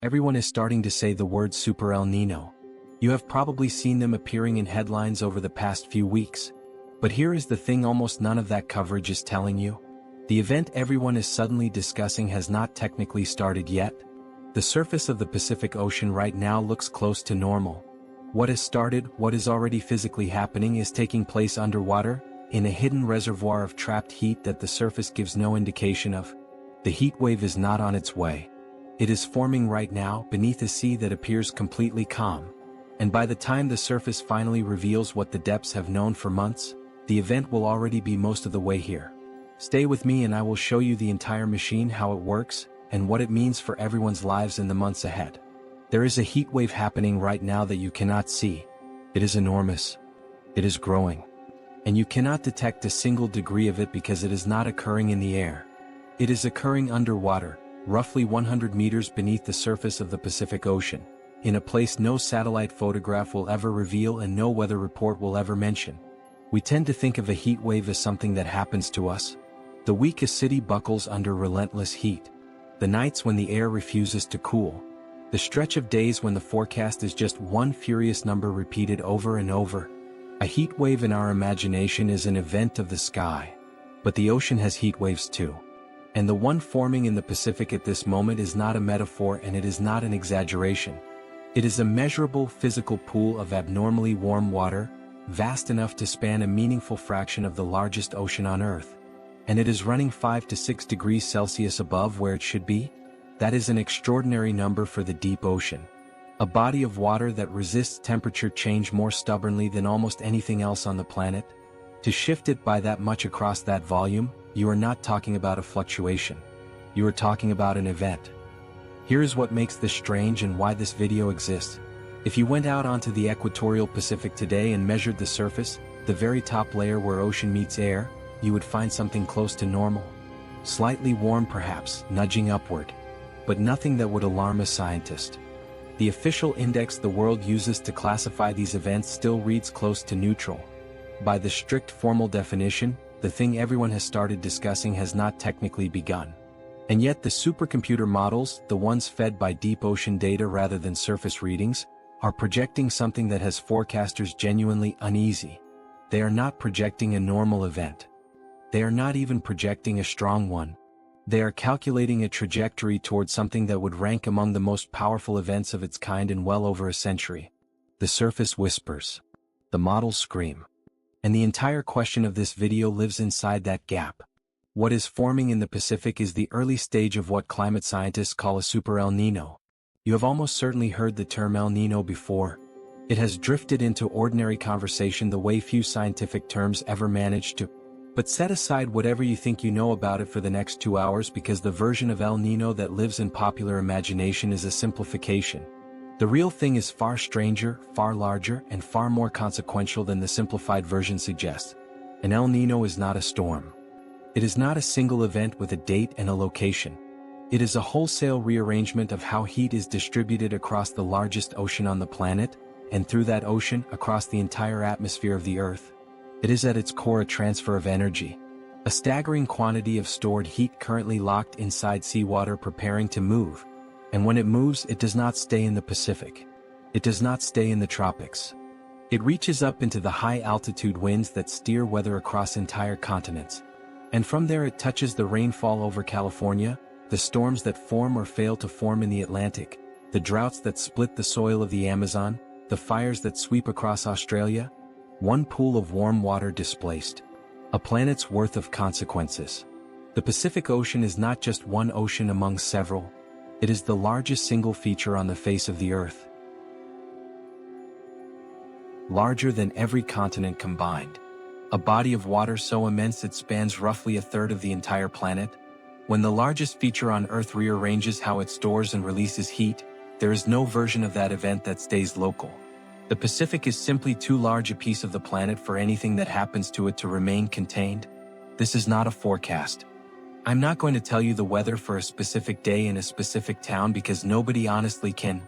Everyone is starting to say the word Super El Niño. You have probably seen them appearing in headlines over the past few weeks. But here is the thing almost none of that coverage is telling you. The event everyone is suddenly discussing has not technically started yet. The surface of the Pacific Ocean right now looks close to normal. What has started, what is already physically happening, is taking place underwater, in a hidden reservoir of trapped heat that the surface gives no indication of. The heat wave is not on its way. It is forming right now beneath a sea that appears completely calm. And by the time the surface finally reveals what the depths have known for months, the event will already be most of the way here. Stay with me and I will show you the entire machine, how it works, and what it means for everyone's lives in the months ahead. There is a heat wave happening right now that you cannot see. It is enormous. It is growing. And you cannot detect a single degree of it because it is not occurring in the air. It is occurring underwater, roughly 100 meters beneath the surface of the Pacific Ocean, in a place no satellite photograph will ever reveal and no weather report will ever mention. We tend to think of a heat wave as something that happens to us. The week a city buckles under relentless heat. The nights when the air refuses to cool. The stretch of days when the forecast is just one furious number repeated over and over. A heat wave in our imagination is an event of the sky. But the ocean has heat waves too. And the one forming in the Pacific at this moment is not a metaphor and it is not an exaggeration. It is a measurable physical pool of abnormally warm water, vast enough to span a meaningful fraction of the largest ocean on Earth. And it is running 5 to 6 degrees Celsius above where it should be. That is an extraordinary number for the deep ocean. A body of water that resists temperature change more stubbornly than almost anything else on the planet. To shift it by that much across that volume, you are not talking about a fluctuation. You are talking about an event. Here is what makes this strange and why this video exists. If you went out onto the equatorial Pacific today and measured the surface, the very top layer where ocean meets air, you would find something close to normal. Slightly warm perhaps, nudging upward. But nothing that would alarm a scientist. The official index the world uses to classify these events still reads close to neutral. By the strict formal definition, the thing everyone has started discussing has not technically begun. And yet the supercomputer models, the ones fed by deep ocean data rather than surface readings, are projecting something that has forecasters genuinely uneasy. They are not projecting a normal event. They are not even projecting a strong one. They are calculating a trajectory towards something that would rank among the most powerful events of its kind in well over a century. The surface whispers. The models scream. And the entire question of this video lives inside that gap. What is forming in the Pacific is the early stage of what climate scientists call a super El Niño. You have almost certainly heard the term El Niño before. It has drifted into ordinary conversation the way few scientific terms ever managed to. But set aside whatever you think you know about it for the next 2 hours because the version of El Niño that lives in popular imagination is a simplification. The real thing is far stranger, far larger, and far more consequential than the simplified version suggests. An El Niño is not a storm. It is not a single event with a date and a location. It is a wholesale rearrangement of how heat is distributed across the largest ocean on the planet, and through that ocean across the entire atmosphere of the Earth. It is at its core a transfer of energy. A staggering quantity of stored heat currently locked inside seawater preparing to move. And when it moves, it does not stay in the Pacific. It does not stay in the tropics. It reaches up into the high-altitude winds that steer weather across entire continents. And from there it touches the rainfall over California, the storms that form or fail to form in the Atlantic, the droughts that split the soil of the Amazon, the fires that sweep across Australia. One pool of warm water displaced. A planet's worth of consequences. The Pacific Ocean is not just one ocean among several. It is the largest single feature on the face of the Earth. Larger than every continent combined. A body of water so immense it spans roughly a third of the entire planet. When the largest feature on Earth rearranges how it stores and releases heat, there is no version of that event that stays local. The Pacific is simply too large a piece of the planet for anything that happens to it to remain contained. This is not a forecast. I'm not going to tell you the weather for a specific day in a specific town because nobody honestly can.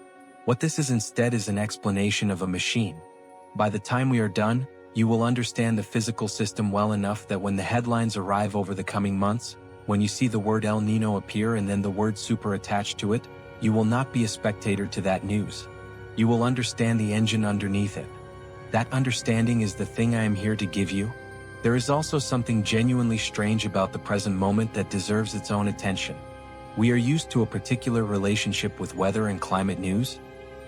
What this is instead is an explanation of a machine. By the time we are done, you will understand the physical system well enough that when the headlines arrive over the coming months, when you see the word El Niño appear and then the word super attached to it, you will not be a spectator to that news. You will understand the engine underneath it. That understanding is the thing I am here to give you. There is also something genuinely strange about the present moment that deserves its own attention. We are used to a particular relationship with weather and climate news.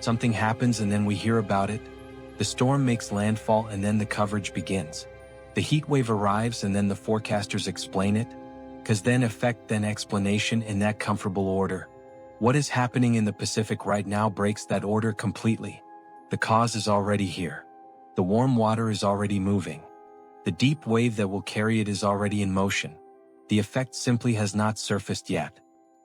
Something happens and then we hear about it. The storm makes landfall and then the coverage begins. The heat wave arrives and then the forecasters explain it. Cause then effect, then explanation in that comfortable order. What is happening in the Pacific right now breaks that order completely. The cause is already here. The warm water is already moving. The deep wave that will carry it is already in motion. The effect simply has not surfaced yet.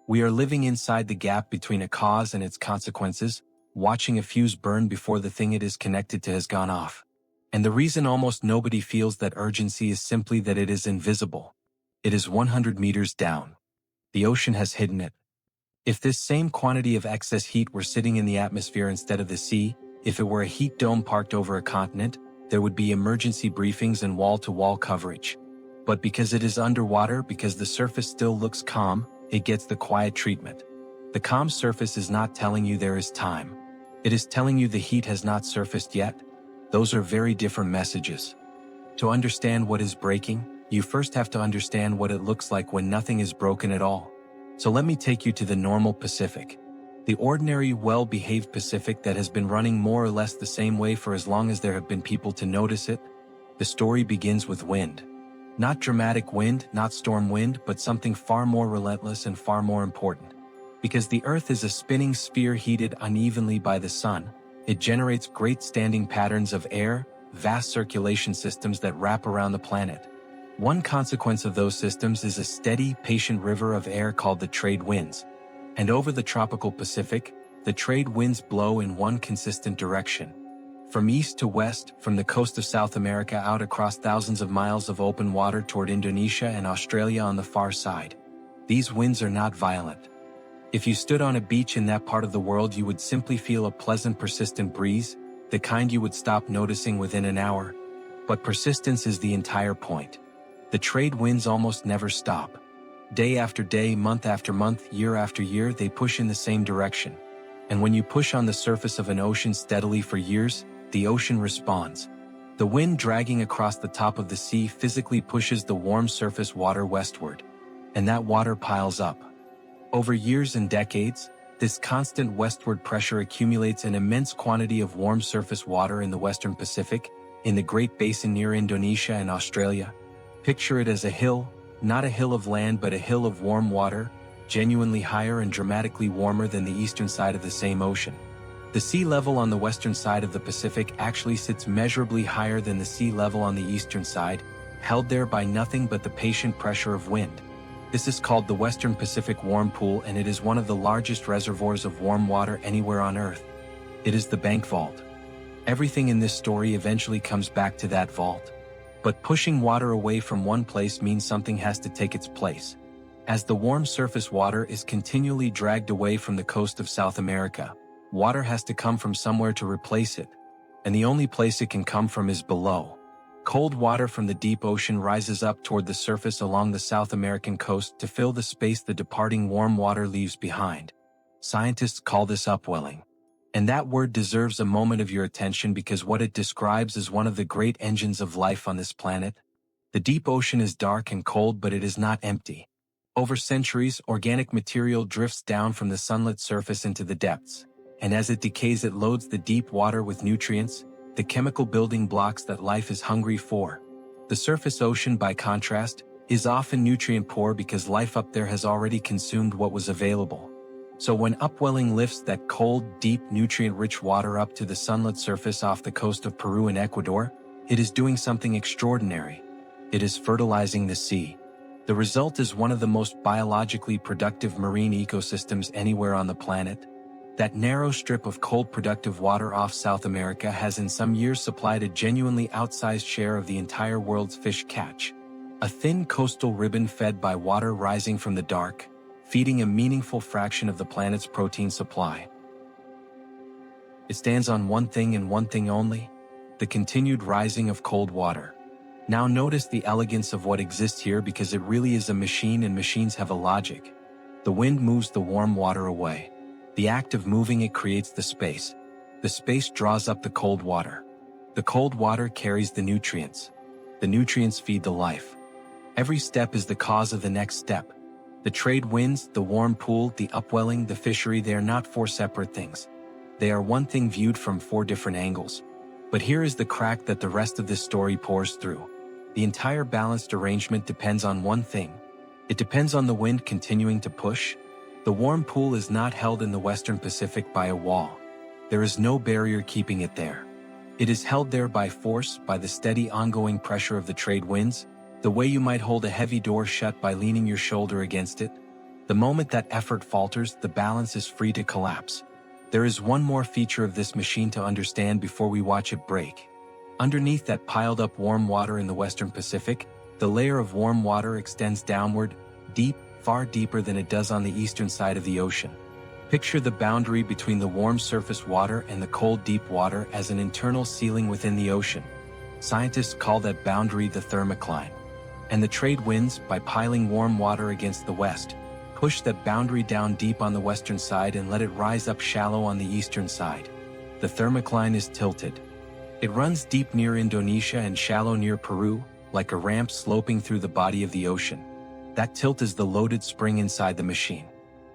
We are living inside the gap between a cause and its consequences, watching a fuse burn before the thing it is connected to has gone off. And the reason almost nobody feels that urgency is simply that it is invisible. It is 100 meters down. The ocean has hidden it. If this same quantity of excess heat were sitting in the atmosphere instead of the sea, if it were a heat dome parked over a continent, there would be emergency briefings and wall-to-wall coverage. But because it is underwater, because the surface still looks calm, it gets the quiet treatment. The calm surface is not telling you there is time. It is telling you the heat has not surfaced yet. Those are very different messages. To understand what is breaking, you first have to understand what it looks like when nothing is broken at all. So let me take you to the normal Pacific. The ordinary, well-behaved Pacific that has been running more or less the same way for as long as there have been people to notice it. The story begins with wind. Not dramatic wind, not storm wind, but something far more relentless and far more important. Because the Earth is a spinning sphere heated unevenly by the sun, it generates great standing patterns of air, vast circulation systems that wrap around the planet. One consequence of those systems is a steady, patient river of air called the trade winds. And over the tropical Pacific, the trade winds blow in one consistent direction. From east to west, from the coast of South America out across thousands of miles of open water toward Indonesia and Australia on the far side. These winds are not violent. If you stood on a beach in that part of the world, you would simply feel a pleasant, persistent breeze, the kind you would stop noticing within an hour. But persistence is the entire point. The trade winds almost never stop. Day after day, month after month, year after year, they push in the same direction. And when you push on the surface of an ocean steadily for years, the ocean responds. The wind dragging across the top of the sea physically pushes the warm surface water westward. And that water piles up. Over years and decades, this constant westward pressure accumulates an immense quantity of warm surface water in the western Pacific, in the Great Basin near Indonesia and Australia. Picture it as a hill, not a hill of land but a hill of warm water, genuinely higher and dramatically warmer than the eastern side of the same ocean. The sea level on the western side of the Pacific actually sits measurably higher than the sea level on the eastern side, held there by nothing but the patient pressure of wind. This is called the Western Pacific Warm Pool, and it is one of the largest reservoirs of warm water anywhere on Earth. It is the bank vault. Everything in this story eventually comes back to that vault. But pushing water away from one place means something has to take its place. As the warm surface water is continually dragged away from the coast of South America, water has to come from somewhere to replace it. And the only place it can come from is below. Cold water from the deep ocean rises up toward the surface along the South American coast to fill the space the departing warm water leaves behind. Scientists call this upwelling. And that word deserves a moment of your attention because what it describes is one of the great engines of life on this planet. The deep ocean is dark and cold, but it is not empty. Over centuries, organic material drifts down from the sunlit surface into the depths, and as it decays it loads the deep water with nutrients, the chemical building blocks that life is hungry for. The surface ocean, by contrast, is often nutrient poor because life up there has already consumed what was available. So when upwelling lifts that cold, deep, nutrient-rich water up to the sunlit surface off the coast of Peru and Ecuador, it is doing something extraordinary. It is fertilizing the sea. The result is one of the most biologically productive marine ecosystems anywhere on the planet. That narrow strip of cold productive water off South America has in some years supplied a genuinely outsized share of the entire world's fish catch. A thin coastal ribbon fed by water rising from the dark, feeding a meaningful fraction of the planet's protein supply. It stands on one thing and one thing only: the continued rising of cold water. Now notice the elegance of what exists here, because it really is a machine, and machines have a logic. The wind moves the warm water away. The act of moving it creates the space. The space draws up the cold water. The cold water carries the nutrients. The nutrients feed the life. Every step is the cause of the next step. The trade winds, the warm pool, the upwelling, the fishery, they are not four separate things. They are one thing viewed from four different angles. But here is the crack that the rest of this story pours through. The entire balanced arrangement depends on one thing. It depends on the wind continuing to push. The warm pool is not held in the Western Pacific by a wall. There is no barrier keeping it there. It is held there by force, by the steady ongoing pressure of the trade winds, the way you might hold a heavy door shut by leaning your shoulder against it. The moment that effort falters, the balance is free to collapse. There is one more feature of this machine to understand before we watch it break. Underneath that piled up warm water in the Western Pacific, the layer of warm water extends downward, deep, far deeper than it does on the eastern side of the ocean. Picture the boundary between the warm surface water and the cold deep water as an internal ceiling within the ocean. Scientists call that boundary the thermocline. And the trade winds, by piling warm water against the west, push that boundary down deep on the western side and let it rise up shallow on the eastern side. The thermocline is tilted. It runs deep near Indonesia and shallow near Peru, like a ramp sloping through the body of the ocean. That tilt is the loaded spring inside the machine.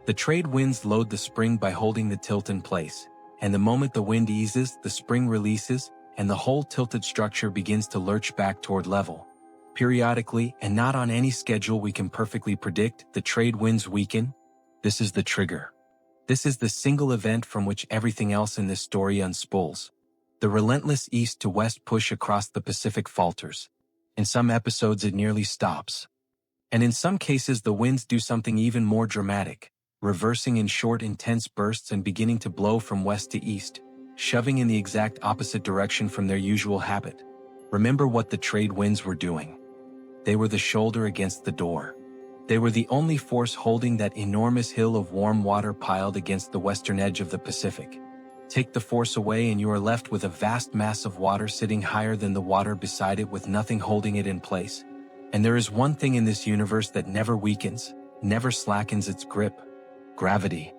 The trade winds load the spring by holding the tilt in place, and the moment the wind eases, the spring releases, and the whole tilted structure begins to lurch back toward level. Periodically, and not on any schedule we can perfectly predict, the trade winds weaken. This is the trigger. This is the single event from which everything else in this story unspools. The relentless east to west push across the Pacific falters. In some episodes it nearly stops. And in some cases the winds do something even more dramatic, reversing in short intense bursts and beginning to blow from west to east, shoving in the exact opposite direction from their usual habit. Remember what the trade winds were doing. They were the shoulder against the door. They were the only force holding that enormous hill of warm water piled against the western edge of the Pacific. Take the force away and you are left with a vast mass of water sitting higher than the water beside it with nothing holding it in place. And there is one thing in this universe that never weakens, never slackens its grip: gravity.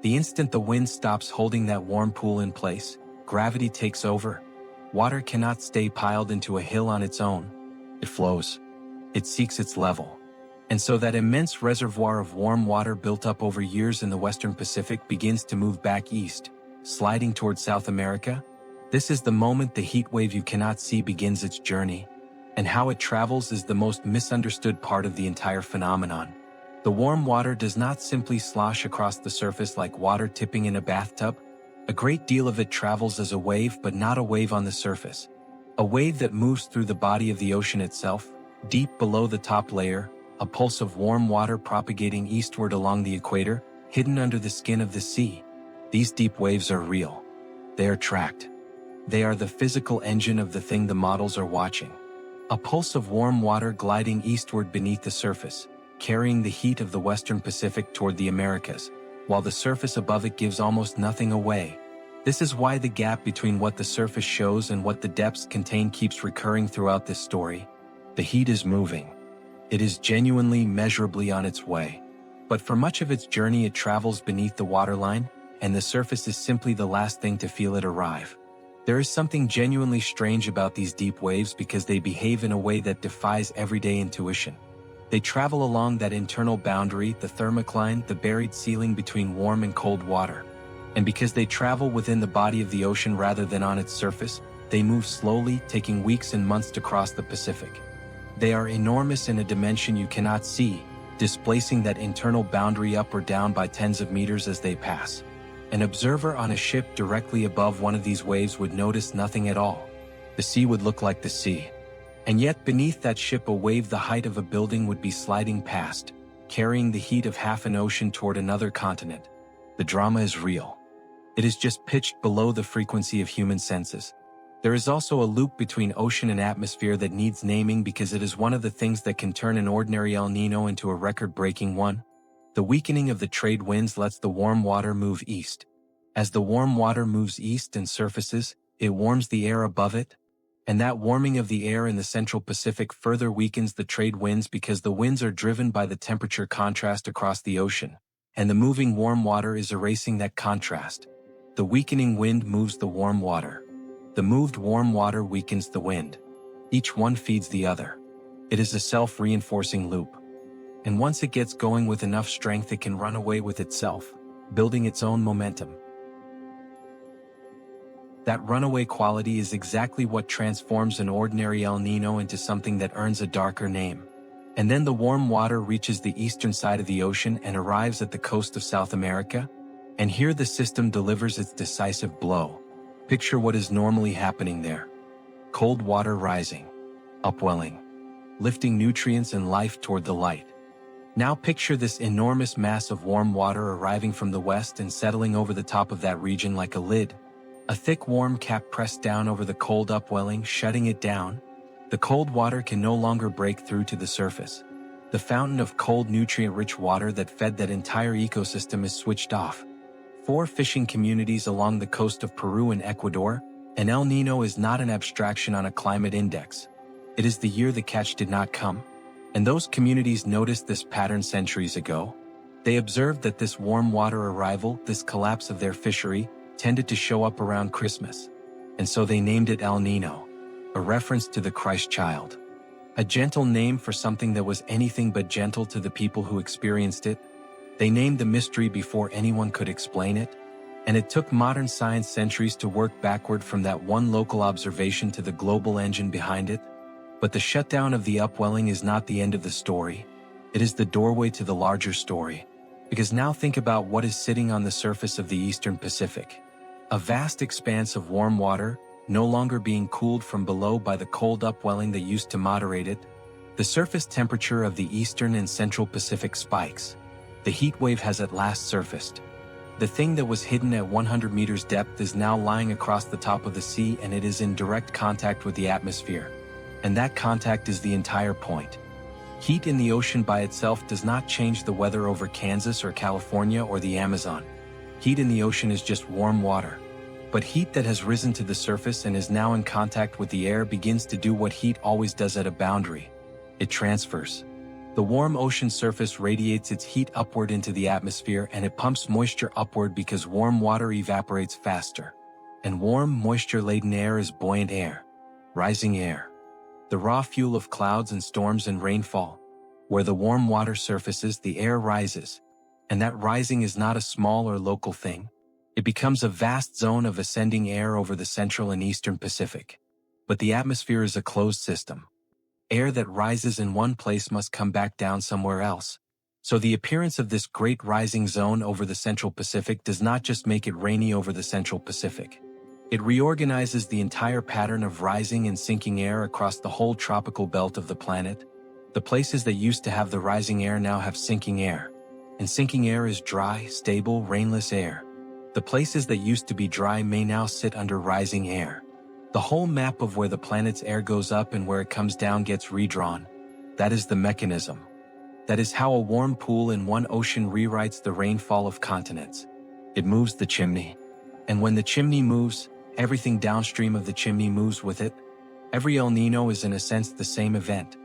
The instant the wind stops holding that warm pool in place, gravity takes over. Water cannot stay piled into a hill on its own. It flows. It seeks its level. And so that immense reservoir of warm water built up over years in the Western Pacific begins to move back east, sliding toward South America. This is the moment the heat wave you cannot see begins its journey. And how it travels is the most misunderstood part of the entire phenomenon. The warm water does not simply slosh across the surface like water tipping in a bathtub. A great deal of it travels as a wave, but not a wave on the surface. A wave that moves through the body of the ocean itself, deep below the top layer, a pulse of warm water propagating eastward along the equator, hidden under the skin of the sea. These deep waves are real. They are tracked. They are the physical engine of the thing the models are watching. A pulse of warm water gliding eastward beneath the surface, carrying the heat of the Western Pacific toward the Americas, while the surface above it gives almost nothing away. This is why the gap between what the surface shows and what the depths contain keeps recurring throughout this story. The heat is moving. It is genuinely, measurably on its way. But for much of its journey it travels beneath the waterline, and the surface is simply the last thing to feel it arrive. There is something genuinely strange about these deep waves because they behave in a way that defies everyday intuition. They travel along that internal boundary, the thermocline, the buried ceiling between warm and cold water. And because they travel within the body of the ocean rather than on its surface, they move slowly, taking weeks and months to cross the Pacific. They are enormous in a dimension you cannot see, displacing that internal boundary up or down by tens of meters as they pass. An observer on a ship directly above one of these waves would notice nothing at all. The sea would look like the sea. And yet beneath that ship a wave the height of a building would be sliding past, carrying the heat of half an ocean toward another continent. The drama is real. It is just pitched below the frequency of human senses. There is also a loop between ocean and atmosphere that needs naming because it is one of the things that can turn an ordinary El Niño into a record-breaking one. The weakening of the trade winds lets the warm water move east. As the warm water moves east and surfaces, it warms the air above it. And that warming of the air in the Central Pacific further weakens the trade winds because the winds are driven by the temperature contrast across the ocean. and the moving warm water is erasing that contrast. The weakening wind moves the warm water. The moved warm water weakens the wind. Each one feeds the other. It is a self-reinforcing loop. And once it gets going with enough strength, it can run away with itself, building its own momentum. That runaway quality is exactly what transforms an ordinary El Niño into something that earns a darker name. And then the warm water reaches the eastern side of the ocean and arrives at the coast of South America, and here the system delivers its decisive blow. Picture what is normally happening there. Cold water rising, upwelling, lifting nutrients and life toward the light. Now picture this enormous mass of warm water arriving from the west and settling over the top of that region like a lid. A thick warm cap pressed down over the cold upwelling, shutting it down. The cold water can no longer break through to the surface. The fountain of cold nutrient-rich water that fed that entire ecosystem is switched off. 4 fishing communities along the coast of Peru and Ecuador, and El Niño is not an abstraction on a climate index. It is the year the catch did not come. And those communities noticed this pattern centuries ago. They observed that this warm water arrival, this collapse of their fishery, tended to show up around Christmas. And so they named it El Niño, a reference to the Christ child. A gentle name for something that was anything but gentle to the people who experienced it. They named the mystery before anyone could explain it. And it took modern science centuries to work backward from that one local observation to the global engine behind it. But the shutdown of the upwelling is not the end of the story. It is the doorway to the larger story. Because now think about what is sitting on the surface of the Eastern Pacific. A vast expanse of warm water, no longer being cooled from below by the cold upwelling that used to moderate it. The surface temperature of the Eastern and Central Pacific spikes. The heat wave has at last surfaced. The thing that was hidden at 100 meters depth is now lying across the top of the sea, and it is in direct contact with the atmosphere. And that contact is the entire point. Heat in the ocean by itself does not change the weather over Kansas or California or the Amazon. Heat in the ocean is just warm water. But heat that has risen to the surface and is now in contact with the air begins to do what heat always does at a boundary. It transfers. The warm ocean surface radiates its heat upward into the atmosphere, and it pumps moisture upward because warm water evaporates faster. And warm, moisture-laden air is buoyant air, rising air. The raw fuel of clouds and storms and rainfall. Where the warm water surfaces, the air rises. And that rising is not a small or local thing. It becomes a vast zone of ascending air over the Central and Eastern Pacific. But the atmosphere is a closed system. Air that rises in one place must come back down somewhere else. So the appearance of this great rising zone over the Central Pacific does not just make it rainy over the Central Pacific. It reorganizes the entire pattern of rising and sinking air across the whole tropical belt of the planet. The places that used to have the rising air now have sinking air. And sinking air is dry, stable, rainless air. The places that used to be dry may now sit under rising air. The whole map of where the planet's air goes up and where it comes down gets redrawn. That is the mechanism. That is how a warm pool in one ocean rewrites the rainfall of continents. It moves the chimney. And when the chimney moves, everything downstream of the chimney moves with it. Every El Niño is in a sense the same event.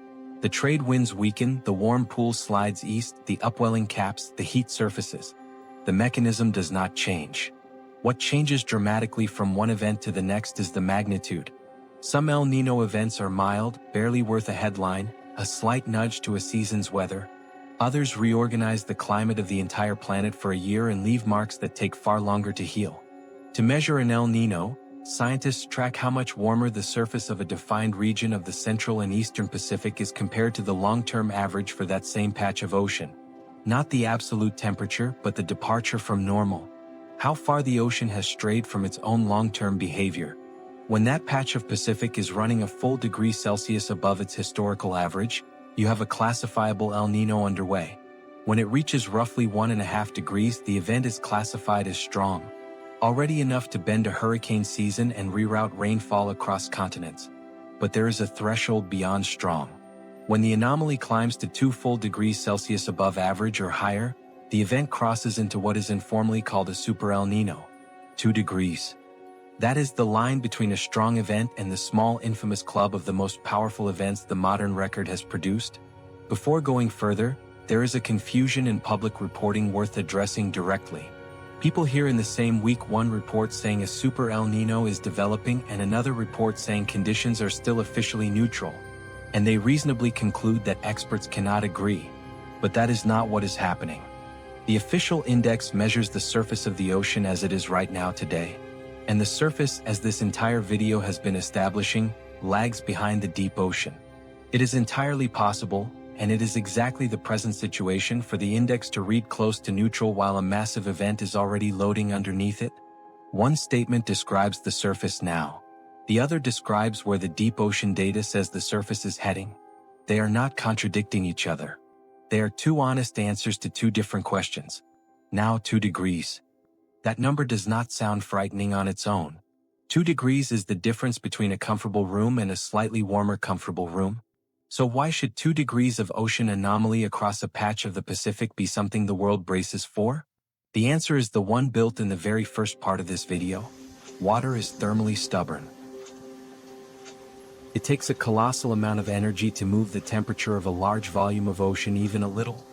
The trade winds weaken, the warm pool slides east, the upwelling caps, the heat surfaces. The mechanism does not change. What changes dramatically from one event to the next is the magnitude. Some El Niño events are mild, barely worth a headline, a slight nudge to a season's weather. Others reorganize the climate of the entire planet for a year and leave marks that take far longer to heal. To measure an El Niño, scientists track how much warmer the surface of a defined region of the Central and Eastern Pacific is compared to the long-term average for that same patch of ocean. Not the absolute temperature, but the departure from normal. How far the ocean has strayed from its own long-term behavior. When that patch of Pacific is running a full degree Celsius above its historical average, you have a classifiable El Niño underway. When it reaches roughly 1.5 degrees, the event is classified as strong. Already enough to bend a hurricane season and reroute rainfall across continents. But there is a threshold beyond strong. When the anomaly climbs to 2 full degrees Celsius above average or higher, the event crosses into what is informally called a super El Niño. 2 degrees. That is the line between a strong event and the small infamous club of the most powerful events the modern record has produced. Before going further, there is a confusion in public reporting worth addressing directly. People hear in the same week one report saying a super El Niño is developing and another report saying conditions are still officially neutral, and they reasonably conclude that experts cannot agree. But that is not what is happening. The official index measures the surface of the ocean as it is right now today, and the surface, as this entire video has been establishing, lags behind the deep ocean. It is entirely possible, and it is exactly the present situation, for the index to read close to neutral while a massive event is already loading underneath it. One statement describes the surface now. The other describes where the deep ocean data says the surface is heading. They are not contradicting each other. They are two honest answers to two different questions. Now 2 degrees. That number does not sound frightening on its own. 2 degrees is the difference between a comfortable room and a slightly warmer comfortable room. So why should 2 degrees of ocean anomaly across a patch of the Pacific be something the world braces for? The answer is the one built in the very first part of this video. Water is thermally stubborn. It takes a colossal amount of energy to move the temperature of a large volume of ocean even a little.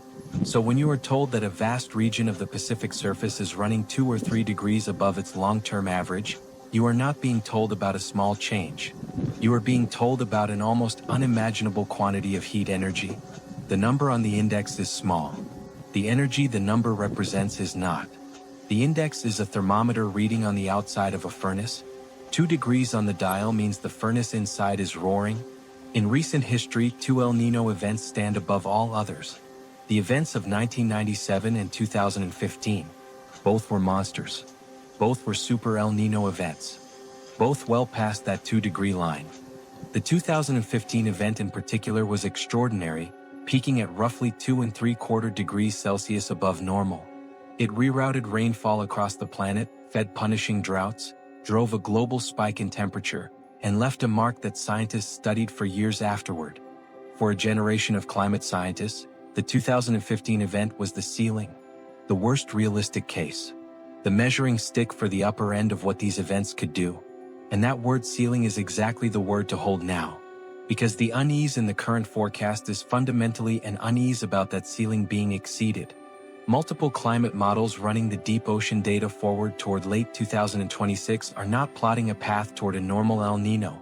So when you are told that a vast region of the Pacific surface is running 2 or 3 degrees above its long-term average, you are not being told about a small change. You are being told about an almost unimaginable quantity of heat energy. The number on the index is small. The energy the number represents is not. The index is a thermometer reading on the outside of a furnace. 2 degrees on the dial means the furnace inside is roaring. In recent history, 2 El Niño events stand above all others. The events of 1997 and 2015. Both were monsters. Both were super El Niño events. Both well past that 2-degree line. The 2015 event in particular was extraordinary, peaking at roughly 2¾ degrees Celsius above normal. It rerouted rainfall across the planet, fed punishing droughts, drove a global spike in temperature, and left a mark that scientists studied for years afterward. For a generation of climate scientists, the 2015 event was the ceiling, the worst realistic case, the measuring stick for the upper end of what these events could do. And that word ceiling is exactly the word to hold now, because the unease in the current forecast is fundamentally an unease about that ceiling being exceeded. Multiple climate models running the deep ocean data forward toward late 2026 are not plotting a path toward a normal El Niño.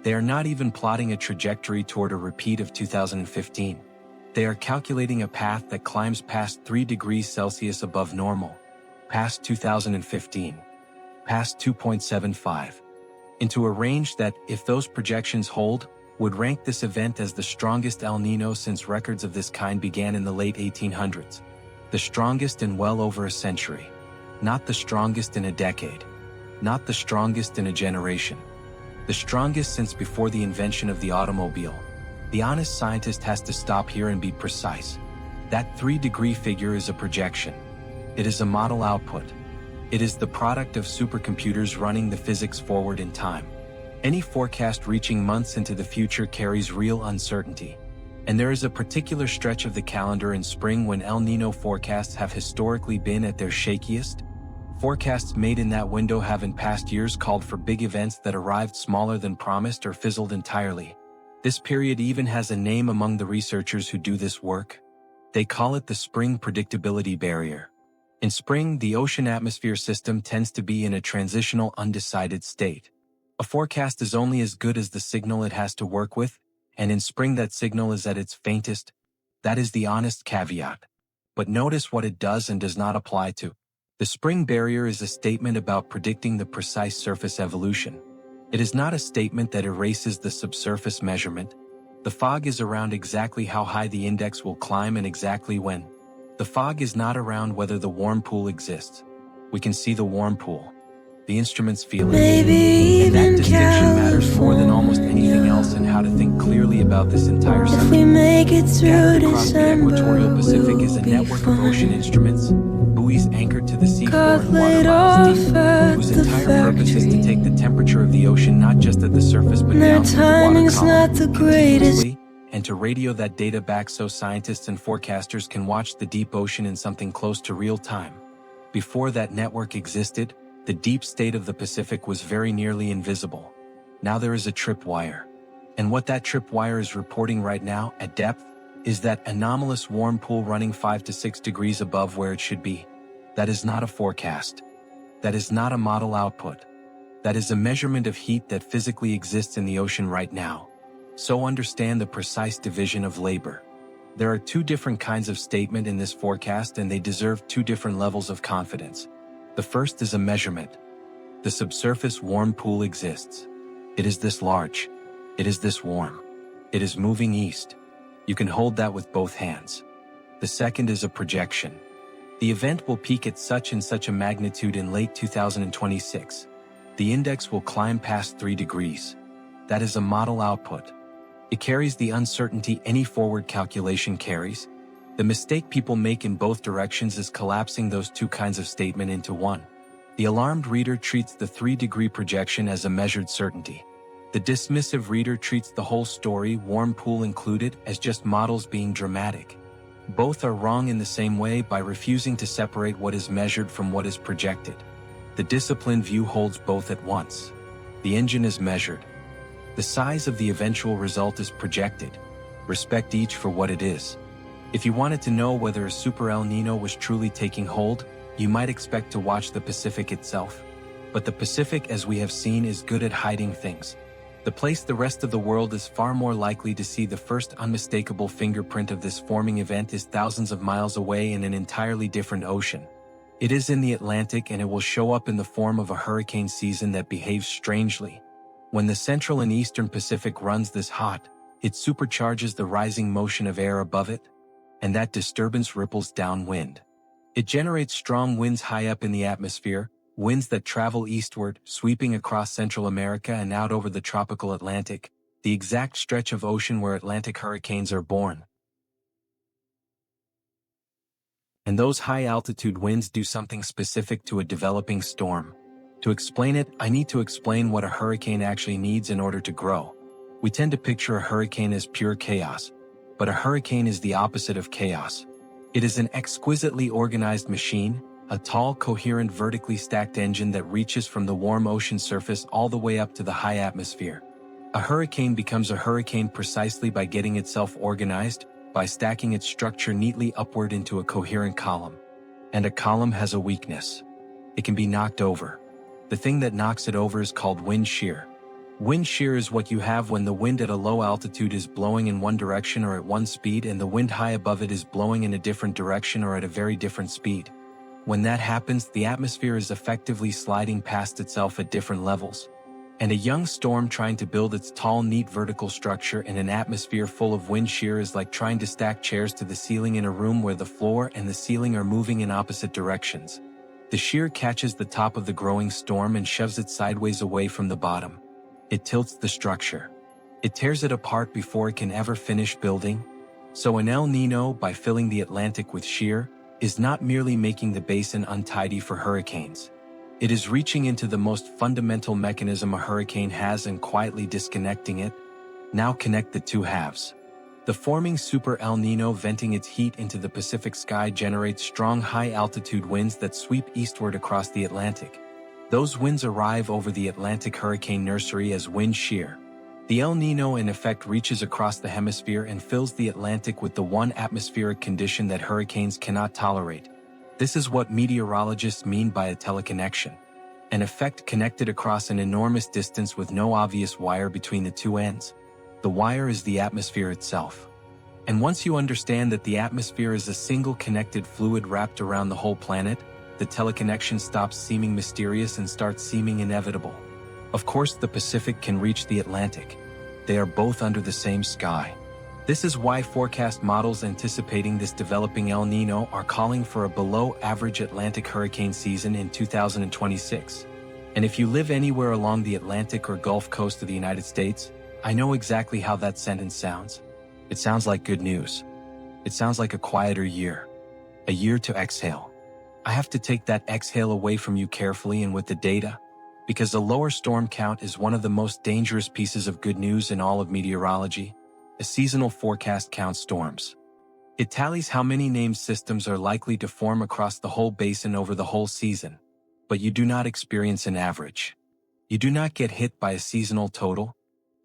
They are not even plotting a trajectory toward a repeat of 2015. They are calculating a path that climbs past 3 degrees Celsius above normal, past 2015, past 2.75, into a range that, if those projections hold, would rank this event as the strongest El Niño since records of this kind began in the late 1800s. The strongest in well over a century. Not the strongest in a decade. Not the strongest in a generation. The strongest since before the invention of the automobile. The honest scientist has to stop here and be precise. That 3-degree figure is a projection. It is a model output. It is the product of supercomputers running the physics forward in time. Any forecast reaching months into the future carries real uncertainty. And there is a particular stretch of the calendar in spring when El Niño forecasts have historically been at their shakiest. Forecasts made in that window have in past years called for big events that arrived smaller than promised or fizzled entirely. This period even has a name among the researchers who do this work. They call it the spring predictability barrier. In spring, the ocean atmosphere system tends to be in a transitional undecided state. A forecast is only as good as the signal it has to work with, and in spring that signal is at its faintest. That is the honest caveat. But notice what it does and does not apply to. The spring barrier is a statement about predicting the precise surface evolution. It is not a statement that erases the subsurface measurement. The fog is around exactly how high the index will climb and exactly when. The fog is not around whether the warm pool exists. We can see the warm pool. The instruments feel it. And that distinction matters more than almost anything else in how to think clearly about this entire subject. Scattered across the equatorial Pacific is a network of ocean instruments, buoys anchored to the seafloor and water miles deep, whose entire purpose is to take the temperature of the ocean not just at the surface but down to the water column continuously, and to radio that data back so scientists and forecasters can watch the deep ocean in something close to real time. Before that network existed, the deep state of the Pacific was very nearly invisible. Now there is a tripwire. And what that tripwire is reporting right now, at depth, is that anomalous warm pool running 5 to 6 degrees above where it should be. That is not a forecast. That is not a model output. That is a measurement of heat that physically exists in the ocean right now. So understand the precise division of labor. There are two different kinds of statement in this forecast, and they deserve two different levels of confidence. The first is a measurement. The subsurface warm pool exists. It is this large. It is this warm. It is moving east. You can hold that with both hands. The second is a projection. The event will peak at such and such a magnitude in late 2026. The index will climb past 3 degrees. That is a model output. It carries the uncertainty any forward calculation carries. The mistake people make in both directions is collapsing those two kinds of statement into one. The alarmed reader treats the 3-degree projection as a measured certainty. The dismissive reader treats the whole story, warm pool included, as just models being dramatic. Both are wrong in the same way by refusing to separate what is measured from what is projected. The disciplined view holds both at once. The engine is measured. The size of the eventual result is projected. Respect each for what it is. If you wanted to know whether a super El Niño was truly taking hold, you might expect to watch the Pacific itself. But the Pacific, as we have seen, is good at hiding things. The place the rest of the world is far more likely to see the first unmistakable fingerprint of this forming event is thousands of miles away in an entirely different ocean. It is in the Atlantic, and it will show up in the form of a hurricane season that behaves strangely. When the central and eastern Pacific runs this hot, it supercharges the rising motion of air above it, and that disturbance ripples downwind. It generates strong winds high up in the atmosphere, winds that travel eastward, sweeping across Central America and out over the tropical Atlantic, the exact stretch of ocean where Atlantic hurricanes are born. And those high-altitude winds do something specific to a developing storm. To explain it, I need to explain what a hurricane actually needs in order to grow. We tend to picture a hurricane as pure chaos, but a hurricane is the opposite of chaos. It is an exquisitely organized machine, a tall, coherent, vertically stacked engine that reaches from the warm ocean surface all the way up to the high atmosphere. A hurricane becomes a hurricane precisely by getting itself organized, by stacking its structure neatly upward into a coherent column. And a column has a weakness. It can be knocked over. The thing that knocks it over is called wind shear. Wind shear is what you have when the wind at a low altitude is blowing in one direction or at one speed, and the wind high above it is blowing in a different direction or at a very different speed. When that happens, the atmosphere is effectively sliding past itself at different levels. And a young storm trying to build its tall, neat vertical structure in an atmosphere full of wind shear is like trying to stack chairs to the ceiling in a room where the floor and the ceiling are moving in opposite directions. The shear catches the top of the growing storm and shoves it sideways away from the bottom. It tilts the structure. It tears it apart before it can ever finish building. So an El Niño, by filling the Atlantic with shear, is not merely making the basin untidy for hurricanes. It is reaching into the most fundamental mechanism a hurricane has and quietly disconnecting it. Now connect the two halves. The forming super El Niño venting its heat into the Pacific sky generates strong high-altitude winds that sweep eastward across the Atlantic. Those winds arrive over the Atlantic hurricane nursery as wind shear. The El Niño in effect reaches across the hemisphere and fills the Atlantic with the one atmospheric condition that hurricanes cannot tolerate. This is what meteorologists mean by a teleconnection. An effect connected across an enormous distance with no obvious wire between the two ends. The wire is the atmosphere itself. And once you understand that the atmosphere is a single connected fluid wrapped around the whole planet, the teleconnection stops seeming mysterious and starts seeming inevitable. Of course, the Pacific can reach the Atlantic. They are both under the same sky. This is why forecast models anticipating this developing El Niño are calling for a below-average Atlantic hurricane season in 2026. And if you live anywhere along the Atlantic or Gulf Coast of the United States, I know exactly how that sentence sounds. It sounds like good news. It sounds like a quieter year. A year to exhale. I have to take that exhale away from you carefully and with the data, because a lower storm count is one of the most dangerous pieces of good news in all of meteorology. A seasonal forecast counts storms. It tallies how many named systems are likely to form across the whole basin over the whole season. But you do not experience an average. You do not get hit by a seasonal total.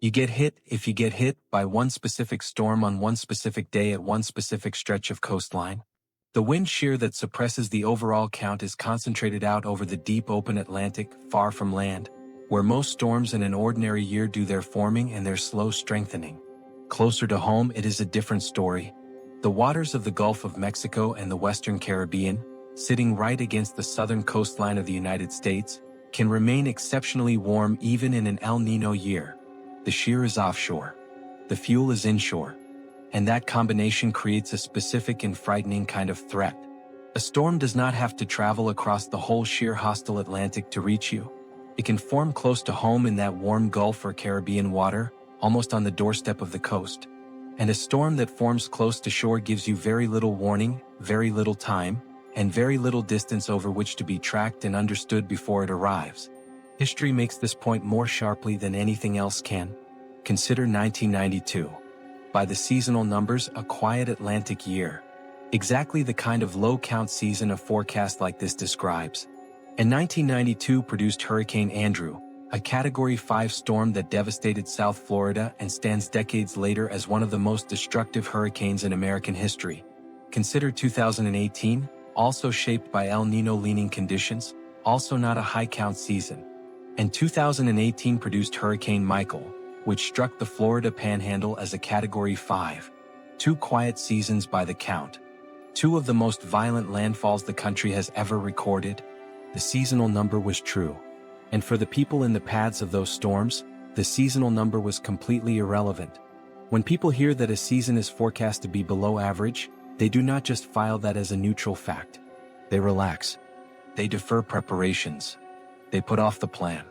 If you get hit by one specific storm on one specific day at one specific stretch of coastline. The wind shear that suppresses the overall count is concentrated out over the deep open Atlantic, far from land, where most storms in an ordinary year do their forming and their slow strengthening. Closer to home, it is a different story. The waters of the Gulf of Mexico and the Western Caribbean, sitting right against the southern coastline of the United States, can remain exceptionally warm even in an El Niño year. The shear is offshore. The fuel is inshore. And that combination creates a specific and frightening kind of threat. A storm does not have to travel across the whole sheer hostile Atlantic to reach you. It can form close to home in that warm Gulf or Caribbean water, almost on the doorstep of the coast. And a storm that forms close to shore gives you very little warning, very little time, and very little distance over which to be tracked and understood before it arrives. History makes this point more sharply than anything else can. Consider 1992. By the seasonal numbers, a quiet Atlantic year. Exactly the kind of low-count season a forecast like this describes. And 1992 produced Hurricane Andrew, a Category 5 storm that devastated South Florida and stands decades later as one of the most destructive hurricanes in American history. Consider 2018, also shaped by El Niño-leaning conditions, also not a high-count season. And 2018 produced Hurricane Michael, which struck the Florida Panhandle as a Category 5. 2 quiet seasons by the count. 2 of the most violent landfalls the country has ever recorded. The seasonal number was true. And for the people in the paths of those storms, the seasonal number was completely irrelevant. When people hear that a season is forecast to be below average, they do not just file that as a neutral fact. They relax. They defer preparations. They put off the plan.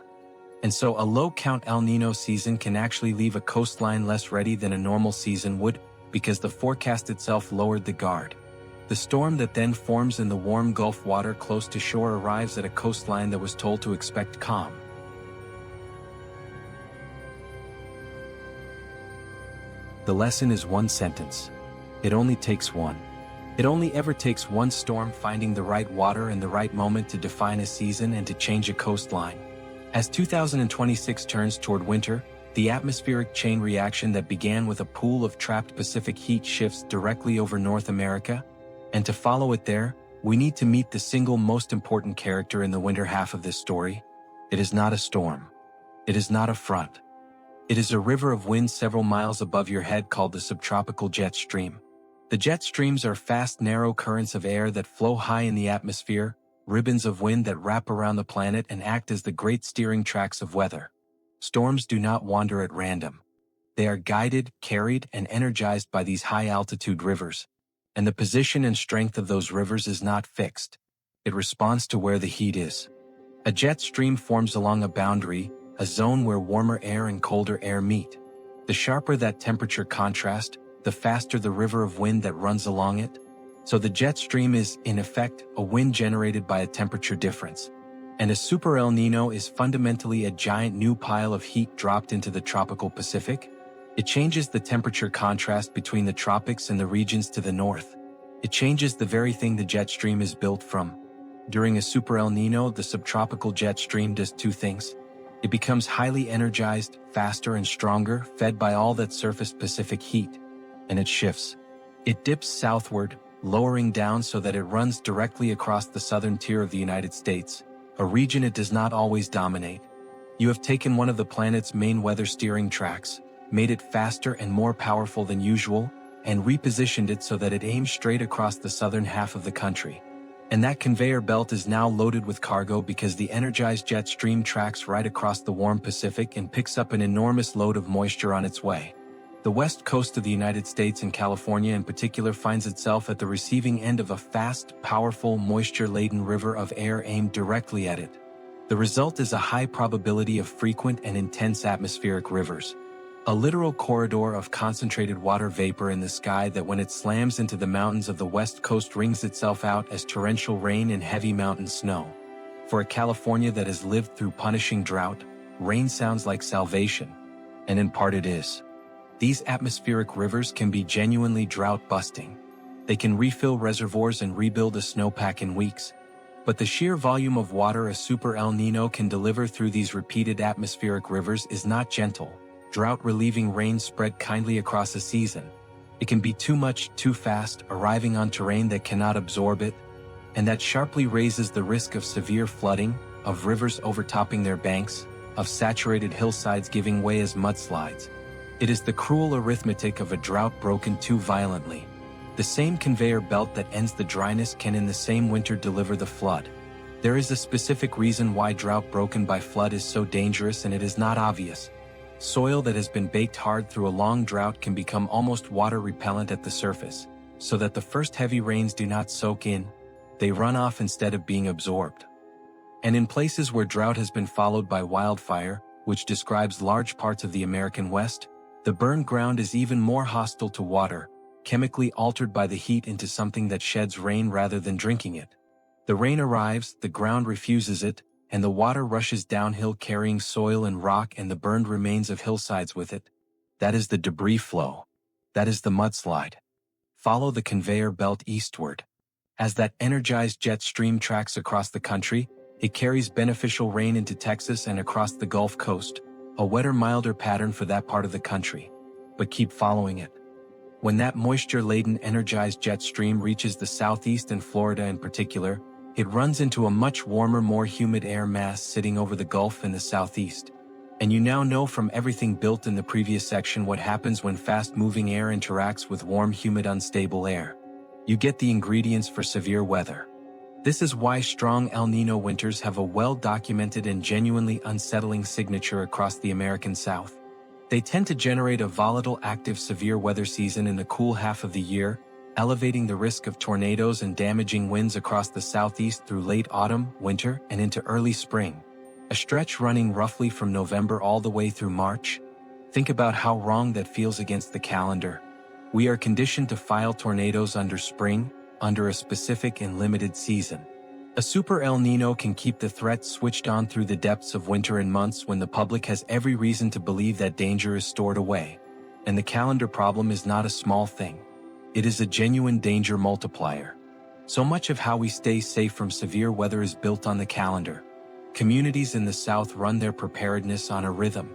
And so a low-count El Niño season can actually leave a coastline less ready than a normal season would, because the forecast itself lowered the guard. The storm that then forms in the warm Gulf water close to shore arrives at a coastline that was told to expect calm. The lesson is one sentence. It only takes one. It only ever takes one storm finding the right water and the right moment to define a season and to change a coastline. As 2026 turns toward winter, the atmospheric chain reaction that began with a pool of trapped Pacific heat shifts directly over North America, and to follow it there, we need to meet the single most important character in the winter half of this story. It is not a storm. It is not a front. It is a river of wind several miles above your head called the subtropical jet stream. The jet streams are fast, narrow currents of air that flow high in the atmosphere, ribbons of wind that wrap around the planet and act as the great steering tracks of weather. Storms do not wander at random. They are guided, carried, and energized by these high-altitude rivers. And the position and strength of those rivers is not fixed. It responds to where the heat is. A jet stream forms along a boundary, a zone where warmer air and colder air meet. The sharper that temperature contrast, the faster the river of wind that runs along it. So the jet stream is, in effect, a wind generated by a temperature difference. And a super El Niño is fundamentally a giant new pile of heat dropped into the tropical Pacific. It changes the temperature contrast between the tropics and the regions to the north. It changes the very thing the jet stream is built from. During a super El Niño, the subtropical jet stream does 2 things. It becomes highly energized, faster and stronger, fed by all that surface Pacific heat. And it shifts. It dips southward, lowering down so that it runs directly across the southern tier of the United States, a region it does not always dominate. You have taken one of the planet's main weather steering tracks, made it faster and more powerful than usual, and repositioned it so that it aims straight across the southern half of the country. And that conveyor belt is now loaded with cargo because the energized jet stream tracks right across the warm Pacific and picks up an enormous load of moisture on its way. The west coast of the United States and California in particular finds itself at the receiving end of a fast, powerful, moisture-laden river of air aimed directly at it. The result is a high probability of frequent and intense atmospheric rivers. A literal corridor of concentrated water vapor in the sky that when it slams into the mountains of the west coast wrings itself out as torrential rain and heavy mountain snow. For a California that has lived through punishing drought, rain sounds like salvation. And in part it is. These atmospheric rivers can be genuinely drought-busting. They can refill reservoirs and rebuild a snowpack in weeks. But the sheer volume of water a super El Niño can deliver through these repeated atmospheric rivers is not gentle. drought-relieving rain spread kindly across a season. It can be too much, too fast, arriving on terrain that cannot absorb it, and that sharply raises the risk of severe flooding, of rivers overtopping their banks, of saturated hillsides giving way as mudslides. It is the cruel arithmetic of a drought broken too violently. The same conveyor belt that ends the dryness can in the same winter deliver the flood. There is a specific reason why drought broken by flood is so dangerous, and it is not obvious. Soil that has been baked hard through a long drought can become almost water repellent at the surface, so that the first heavy rains do not soak in, they run off instead of being absorbed. And in places where drought has been followed by wildfire, which describes large parts of the American West, the burned ground is even more hostile to water, chemically altered by the heat into something that sheds rain rather than drinking it. The rain arrives, the ground refuses it, and the water rushes downhill carrying soil and rock and the burned remains of hillsides with it. That is the debris flow. That is the mudslide. Follow the conveyor belt eastward. As that energized jet stream tracks across the country, it carries beneficial rain into Texas and across the Gulf Coast, a wetter, milder pattern for that part of the country. But keep following it. When that moisture-laden energized jet stream reaches the southeast and Florida in particular, it runs into a much warmer, more humid air mass sitting over the Gulf in the southeast. And you now know from everything built in the previous section what happens when fast-moving air interacts with warm, humid, unstable air. You get the ingredients for severe weather. This is why strong El Niño winters have a well-documented and genuinely unsettling signature across the American South. They tend to generate a volatile, active, severe weather season in the cool half of the year, elevating the risk of tornadoes and damaging winds across the southeast through late autumn, winter, and into early spring. A stretch running roughly from November all the way through March. Think about how wrong that feels against the calendar. We are conditioned to file tornadoes under spring, under a specific and limited season. A super El Niño can keep the threat switched on through the depths of winter in months when the public has every reason to believe that danger is stored away. And the calendar problem is not a small thing. It is a genuine danger multiplier. So much of how we stay safe from severe weather is built on the calendar. Communities in the South run their preparedness on a rhythm.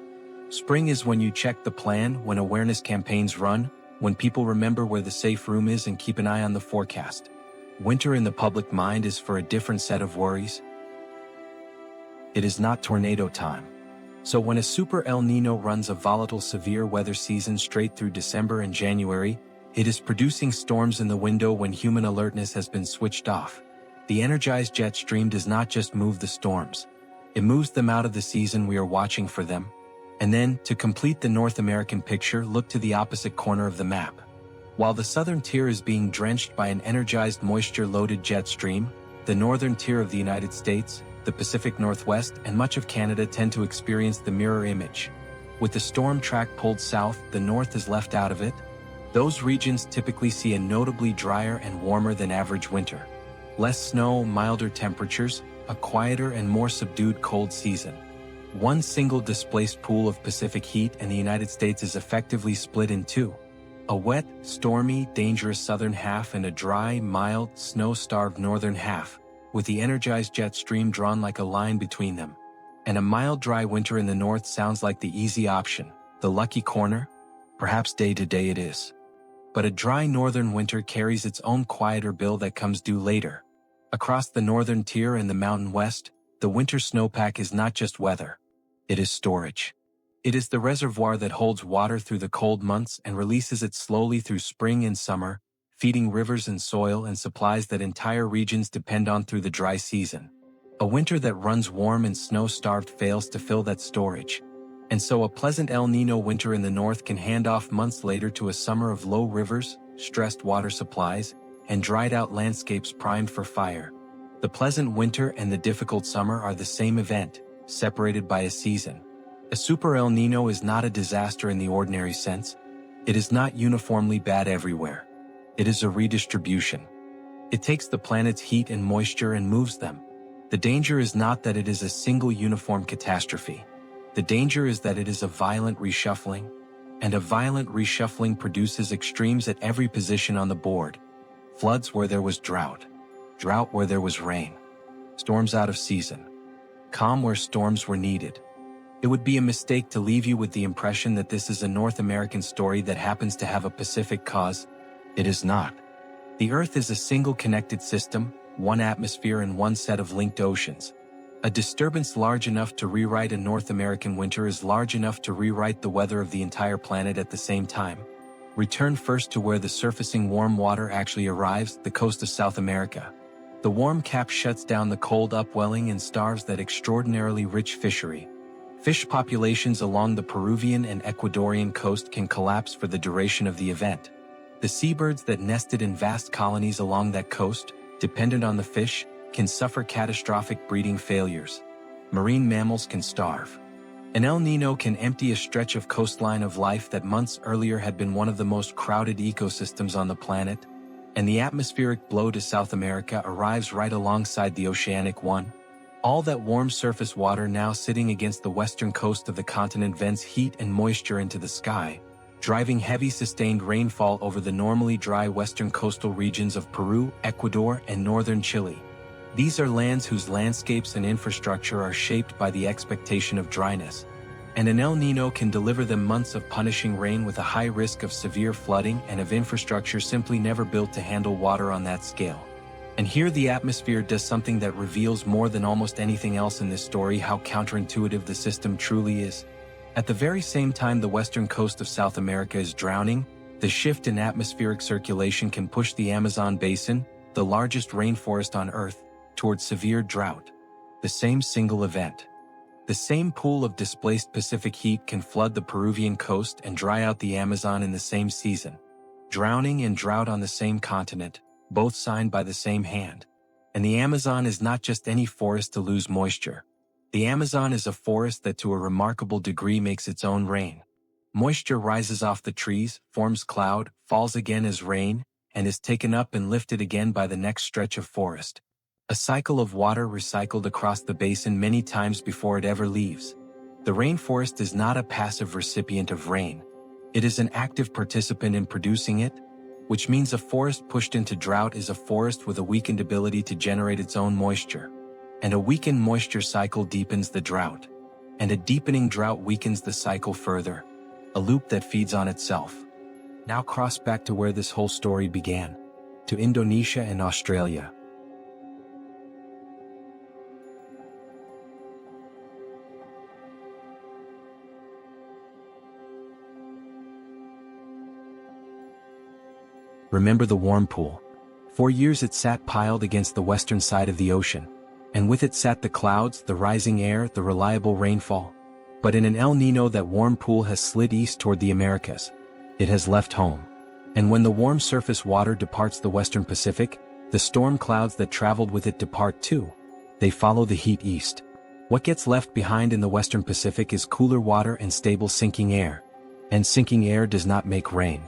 Spring is when you check the plan, when awareness campaigns run, when people remember where the safe room is and keep an eye on the forecast. Winter in the public mind is for a different set of worries. It is not tornado time. So when a super El Niño runs a volatile severe weather season straight through December and January, it is producing storms in the window when human alertness has been switched off. The energized jet stream does not just move the storms. It moves them out of the season we are watching for them. And then, to complete the North American picture, look to the opposite corner of the map. While the southern tier is being drenched by an energized moisture-loaded jet stream, the northern tier of the United States, the Pacific Northwest, and much of Canada tend to experience the mirror image. With the storm track pulled south, the north is left out of it. Those regions typically see a notably drier and warmer than average winter. Less snow, milder temperatures, a quieter and more subdued cold season. One single displaced pool of Pacific heat and the United States is effectively split in two. A wet, stormy, dangerous southern half and a dry, mild, snow-starved northern half, with the energized jet stream drawn like a line between them. And a mild, dry winter in the north sounds like the easy option, the lucky corner. Perhaps day to day it is. But a dry northern winter carries its own quieter bill that comes due later. Across the northern tier and the mountain west, the winter snowpack is not just weather. It is storage. It is the reservoir that holds water through the cold months and releases it slowly through spring and summer, feeding rivers and soil and supplies that entire regions depend on through the dry season. A winter that runs warm and snow-starved fails to fill that storage. And so a pleasant El Niño winter in the north can hand off months later to a summer of low rivers, stressed water supplies, and dried-out landscapes primed for fire. The pleasant winter and the difficult summer are the same event, separated by a season. A super El Niño is not a disaster in the ordinary sense. It is not uniformly bad everywhere. It is a redistribution. It takes the planet's heat and moisture and moves them. The danger is not that it is a single uniform catastrophe. The danger is that it is a violent reshuffling, and a violent reshuffling produces extremes at every position on the board. Floods where there was drought. Drought where there was rain. Storms out of season. Calm where storms were needed. It would be a mistake to leave you with the impression that this is a North American story that happens to have a Pacific cause. It is not. The Earth is a single connected system, one atmosphere and one set of linked oceans. A disturbance large enough to rewrite a North American winter is large enough to rewrite the weather of the entire planet at the same time. Return first to where the surfacing warm water actually arrives, the coast of South America. The warm cap shuts down the cold upwelling and starves that extraordinarily rich fishery. Fish populations along the Peruvian and Ecuadorian coast can collapse for the duration of the event. The seabirds that nested in vast colonies along that coast, dependent on the fish, can suffer catastrophic breeding failures. Marine mammals can starve. An El Niño can empty a stretch of coastline of life that months earlier had been one of the most crowded ecosystems on the planet, and the atmospheric blow to South America arrives right alongside the oceanic one. All that warm surface water now sitting against the western coast of the continent vents heat and moisture into the sky, driving heavy sustained rainfall over the normally dry western coastal regions of Peru, Ecuador, and northern Chile. These are lands whose landscapes and infrastructure are shaped by the expectation of dryness, and an El Niño can deliver them months of punishing rain with a high risk of severe flooding and of infrastructure simply never built to handle water on that scale. And here the atmosphere does something that reveals more than almost anything else in this story how counterintuitive the system truly is. At the very same time the western coast of South America is drowning, the shift in atmospheric circulation can push the Amazon basin, the largest rainforest on Earth, towards severe drought. The same single event. The same pool of displaced Pacific heat can flood the Peruvian coast and dry out the Amazon in the same season. Drowning and drought on the same continent, both signed by the same hand. And the Amazon is not just any forest to lose moisture. The Amazon is a forest that to a remarkable degree makes its own rain. Moisture rises off the trees, forms cloud, falls again as rain, and is taken up and lifted again by the next stretch of forest. A cycle of water recycled across the basin many times before it ever leaves. The rainforest is not a passive recipient of rain. It is an active participant in producing it, which means a forest pushed into drought is a forest with a weakened ability to generate its own moisture. And a weakened moisture cycle deepens the drought. And a deepening drought weakens the cycle further, a loop that feeds on itself. Now cross back to where this whole story began, to Indonesia and Australia. Remember the warm pool. For years it sat piled against the western side of the ocean, and with it sat the clouds, the rising air, the reliable rainfall. But in an El Niño that warm pool has slid east toward the Americas. It has left home. And when the warm surface water departs the western Pacific, the storm clouds that traveled with it depart too. They follow the heat east. What gets left behind in the western Pacific is cooler water and stable sinking air. And sinking air does not make rain.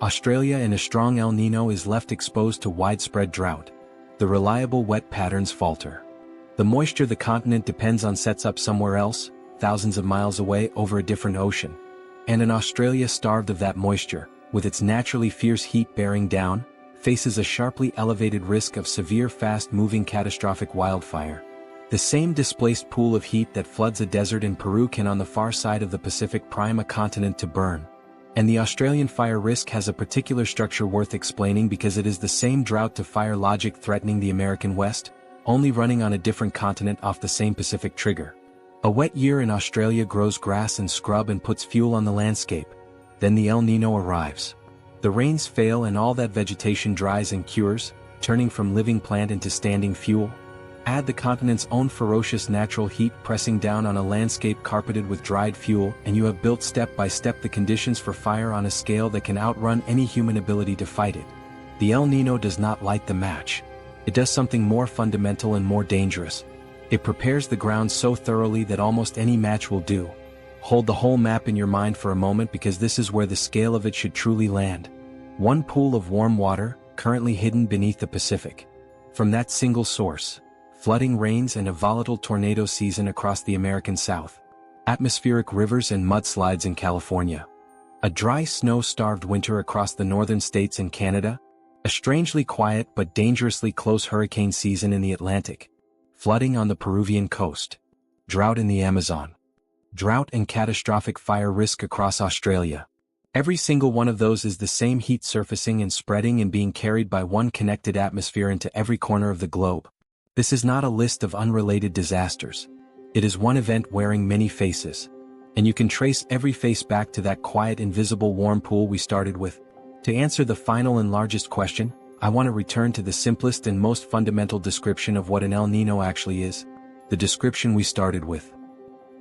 Australia in a strong El Niño is left exposed to widespread drought. The reliable wet patterns falter. The moisture the continent depends on sets up somewhere else, thousands of miles away over a different ocean. And an Australia starved of that moisture, with its naturally fierce heat bearing down, faces a sharply elevated risk of severe fast-moving catastrophic wildfire. The same displaced pool of heat that floods a desert in Peru can on the far side of the Pacific prime a continent to burn. And the Australian fire risk has a particular structure worth explaining because it is the same drought-to-fire logic threatening the American West, only running on a different continent off the same Pacific trigger. A wet year in Australia grows grass and scrub and puts fuel on the landscape. Then the El Niño arrives. The rains fail and all that vegetation dries and cures, turning from living plant into standing fuel. Add the continent's own ferocious natural heat pressing down on a landscape carpeted with dried fuel and you have built step by step the conditions for fire on a scale that can outrun any human ability to fight it. The El Niño does not light the match. It does something more fundamental and more dangerous. It prepares the ground so thoroughly that almost any match will do. Hold the whole map in your mind for a moment because this is where the scale of it should truly land. One pool of warm water, currently hidden beneath the Pacific. From that single source. Flooding rains and a volatile tornado season across the American South. Atmospheric rivers and mudslides in California. A dry snow-starved winter across the northern states and Canada. A strangely quiet but dangerously close hurricane season in the Atlantic. Flooding on the Peruvian coast. Drought in the Amazon. drought and catastrophic fire risk across Australia. Every single one of those is the same heat surfacing and spreading and being carried by one connected atmosphere into every corner of the globe. This is not a list of unrelated disasters. It is one event wearing many faces. And you can trace every face back to that quiet, invisible warm pool we started with. To answer the final and largest question, I want to return to the simplest and most fundamental description of what an El Niño actually is. The description we started with.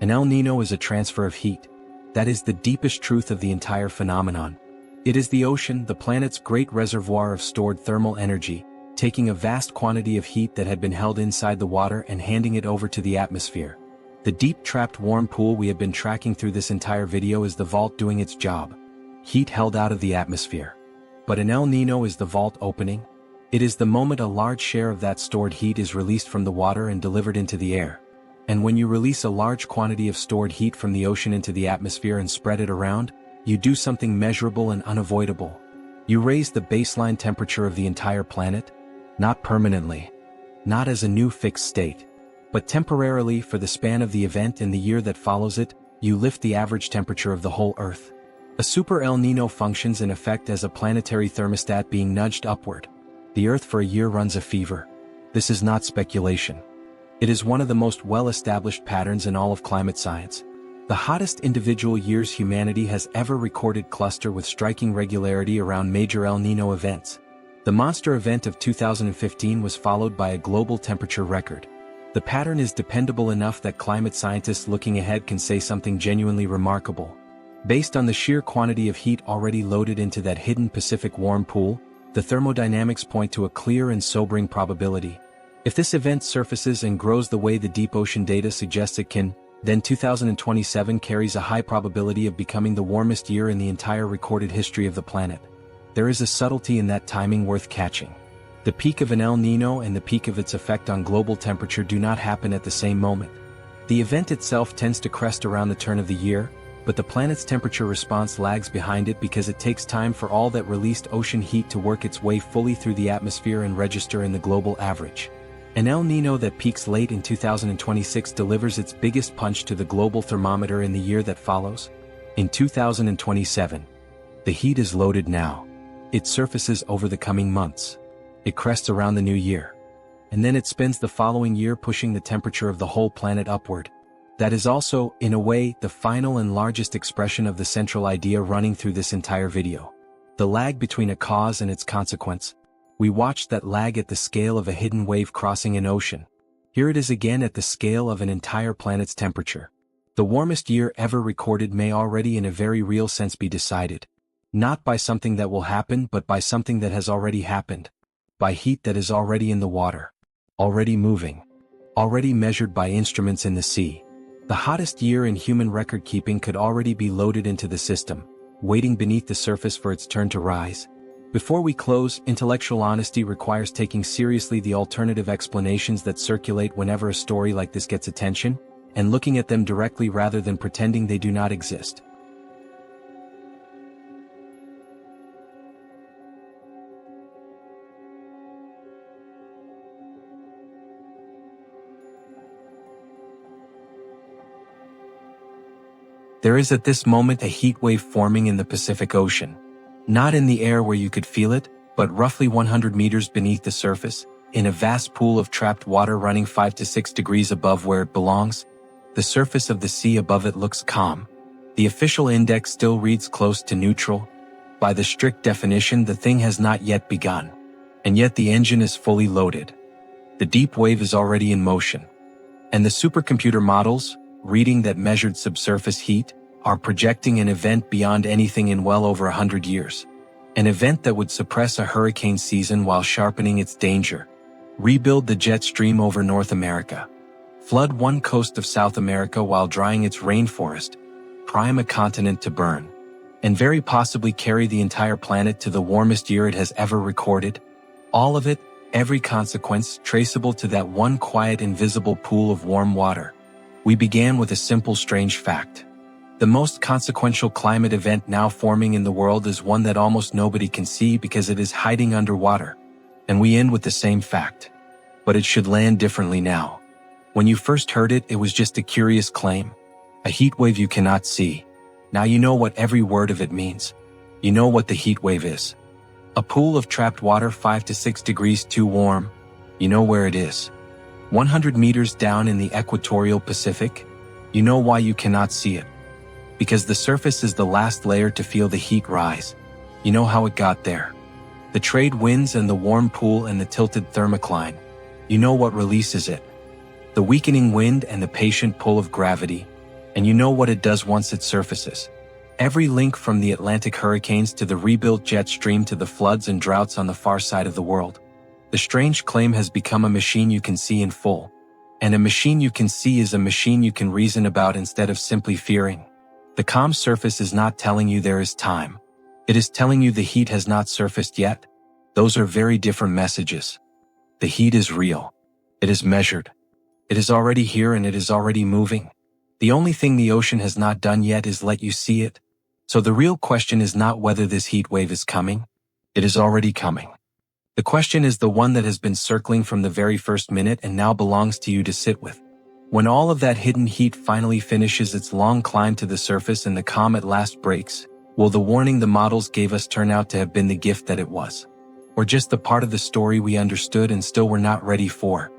An El Niño is a transfer of heat. That is the deepest truth of the entire phenomenon. It is the ocean, the planet's great reservoir of stored thermal energy, taking a vast quantity of heat that had been held inside the water and handing it over to the atmosphere. The deep trapped warm pool we have been tracking through this entire video is the vault doing its job. Heat held out of the atmosphere. But an El Niño is the vault opening. It is the moment a large share of that stored heat is released from the water and delivered into the air. And when you release a large quantity of stored heat from the ocean into the atmosphere and spread it around, you do something measurable and unavoidable. You raise the baseline temperature of the entire planet, not permanently, not as a new fixed state, but temporarily for the span of the event and the year that follows it, you lift the average temperature of the whole Earth. A super El Niño functions in effect as a planetary thermostat being nudged upward. The Earth for a year runs a fever. This is not speculation. It is one of the most well-established patterns in all of climate science. The hottest individual years humanity has ever recorded cluster with striking regularity around major El Niño events. The monster event of 2015 was followed by a global temperature record. The pattern is dependable enough that climate scientists looking ahead can say something genuinely remarkable. Based on the sheer quantity of heat already loaded into that hidden Pacific warm pool, the thermodynamics point to a clear and sobering probability. If this event surfaces and grows the way the deep ocean data suggests it can, then 2027 carries a high probability of becoming the warmest year in the entire recorded history of the planet. There is a subtlety in that timing worth catching. The peak of an El Niño and the peak of its effect on global temperature do not happen at the same moment. The event itself tends to crest around the turn of the year, but the planet's temperature response lags behind it because it takes time for all that released ocean heat to work its way fully through the atmosphere and register in the global average. An El Niño that peaks late in 2026 delivers its biggest punch to the global thermometer in the year that follows. In 2027, the heat is loaded now. It surfaces over the coming months. It crests around the new year. And then it spends the following year pushing the temperature of the whole planet upward. That is also, in a way, the final and largest expression of the central idea running through this entire video. The lag between a cause and its consequence. We watched that lag at the scale of a hidden wave crossing an ocean. Here it is again at the scale of an entire planet's temperature. The warmest year ever recorded may already in a very real sense be decided. Not by something that will happen but by something that has already happened. By heat that is already in the water. Already moving. Already measured by instruments in the sea. The hottest year in human record-keeping could already be loaded into the system, waiting beneath the surface for its turn to rise. Before we close, intellectual honesty requires taking seriously the alternative explanations that circulate whenever a story like this gets attention, and looking at them directly rather than pretending they do not exist. There is at this moment a heat wave forming in the Pacific Ocean. Not in the air where you could feel it, but roughly 100 meters beneath the surface, in a vast pool of trapped water running 5 to 6 degrees above where it belongs. The surface of the sea above it looks calm. The official index still reads close to neutral. By the strict definition, the thing has not yet begun. And yet the engine is fully loaded. The deep wave is already in motion. And the supercomputer models, reading that measured subsurface heat, are projecting an event beyond anything in well over 100 years. An event that would suppress a hurricane season while sharpening its danger. Rebuild the jet stream over North America. Flood one coast of South America while drying its rainforest. Prime a continent to burn. And very possibly carry the entire planet to the warmest year it has ever recorded. All of it, every consequence, traceable to that one quiet invisible pool of warm water. We began with a simple strange fact. The most consequential climate event now forming in the world is one that almost nobody can see because it is hiding underwater. And we end with the same fact. But it should land differently now. When you first heard it, it was just a curious claim. A heat wave you cannot see. Now you know what every word of it means. You know what the heat wave is. A pool of trapped water 5 to 6 degrees too warm. You know where it is. 100 meters down in the equatorial Pacific. You know why you cannot see it. Because the surface is the last layer to feel the heat rise. You know how it got there. The trade winds and the warm pool and the tilted thermocline. You know what releases it. The weakening wind and the patient pull of gravity. And you know what it does once it surfaces. Every link from the Atlantic hurricanes to the rebuilt jet stream to the floods and droughts on the far side of the world. The strange claim has become a machine you can see in full. And a machine you can see is a machine you can reason about instead of simply fearing. The calm surface is not telling you there is time. It is telling you the heat has not surfaced yet. Those are very different messages. The heat is real. It is measured. It is already here and it is already moving. The only thing the ocean has not done yet is let you see it. So the real question is not whether this heat wave is coming. It is already coming. The question is the one that has been circling from the very first minute and now belongs to you to sit with. When all of that hidden heat finally finishes its long climb to the surface and the calm at last breaks, will the warning the models gave us turn out to have been the gift that it was? Or just the part of the story we understood and still were not ready for?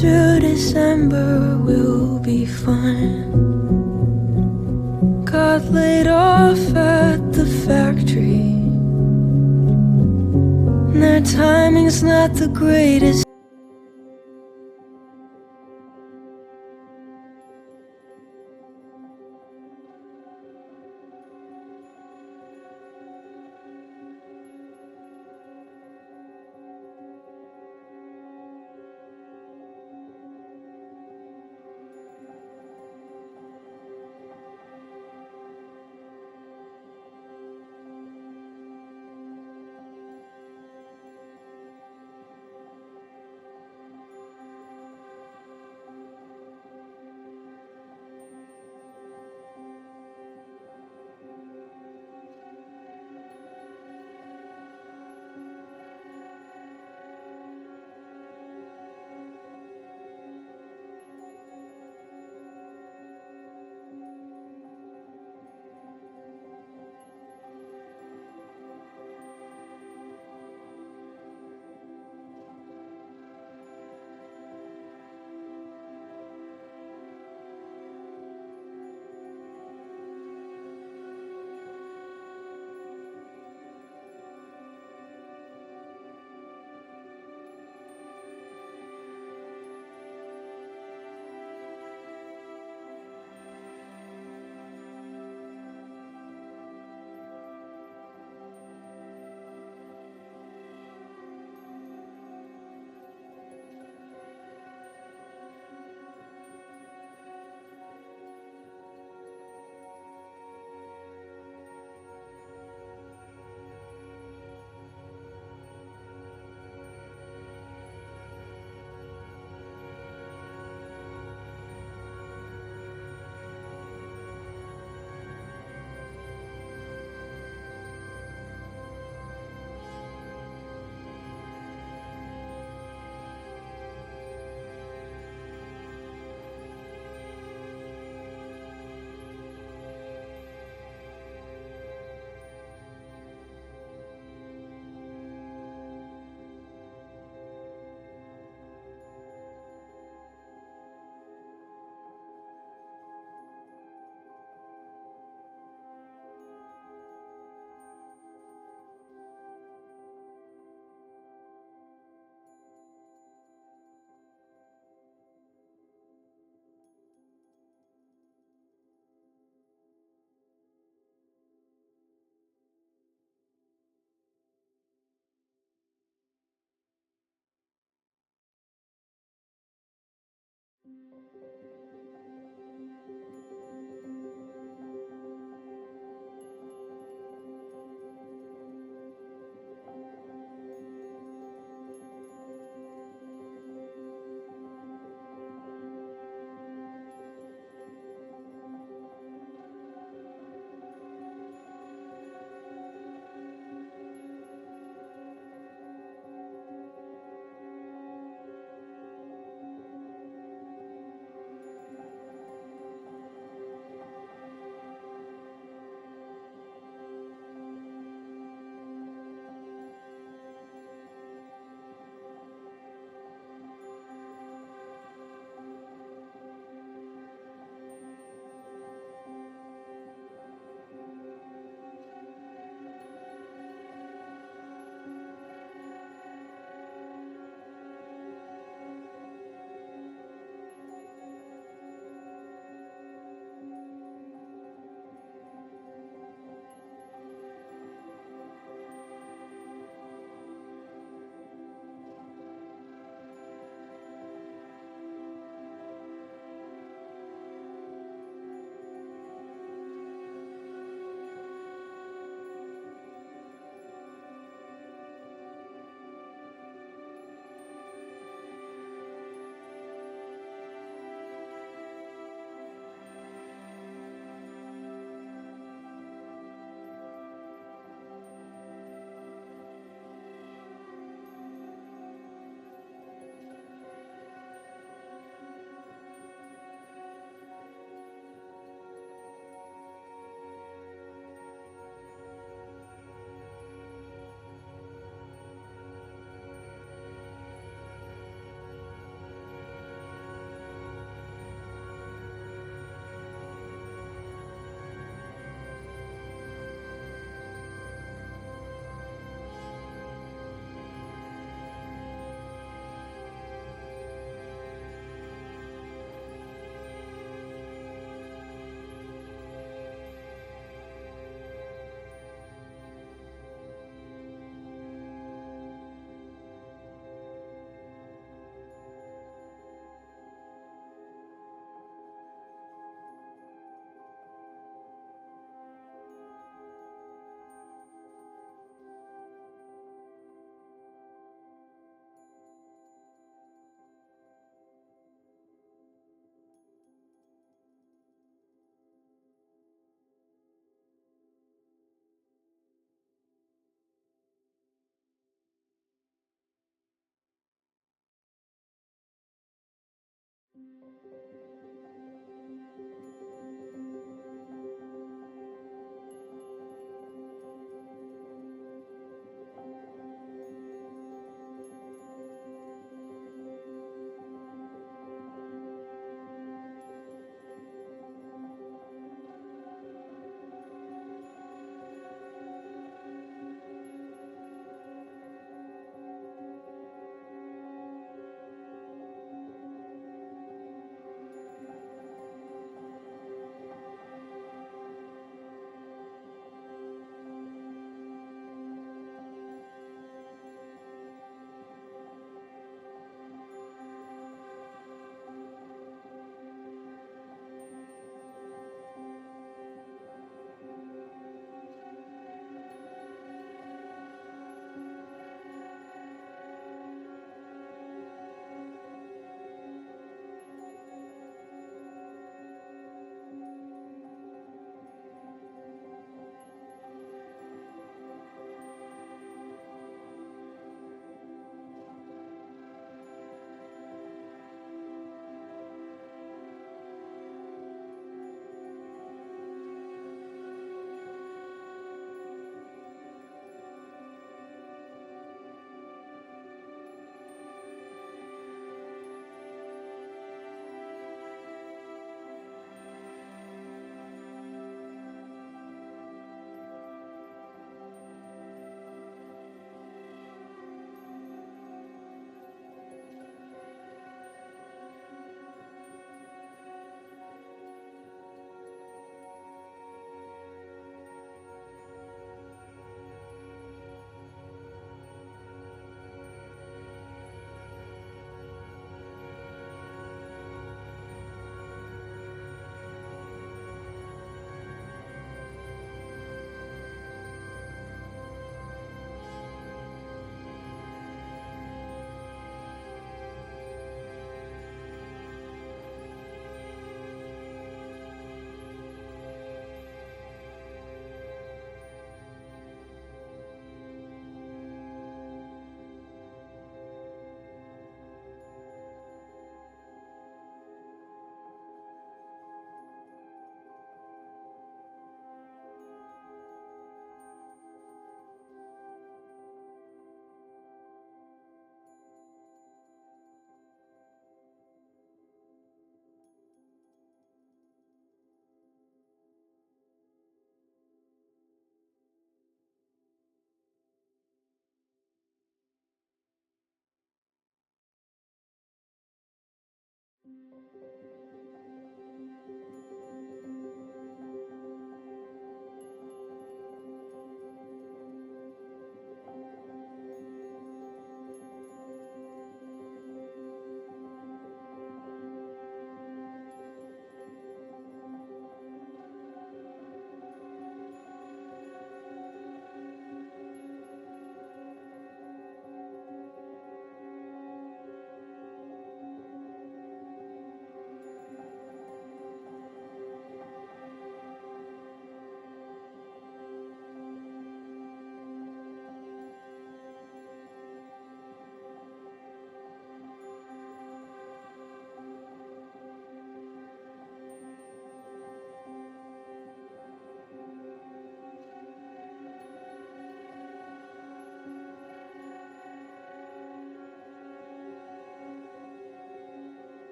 through December will be fun. Got laid off at the factory. Their timing's not the greatest.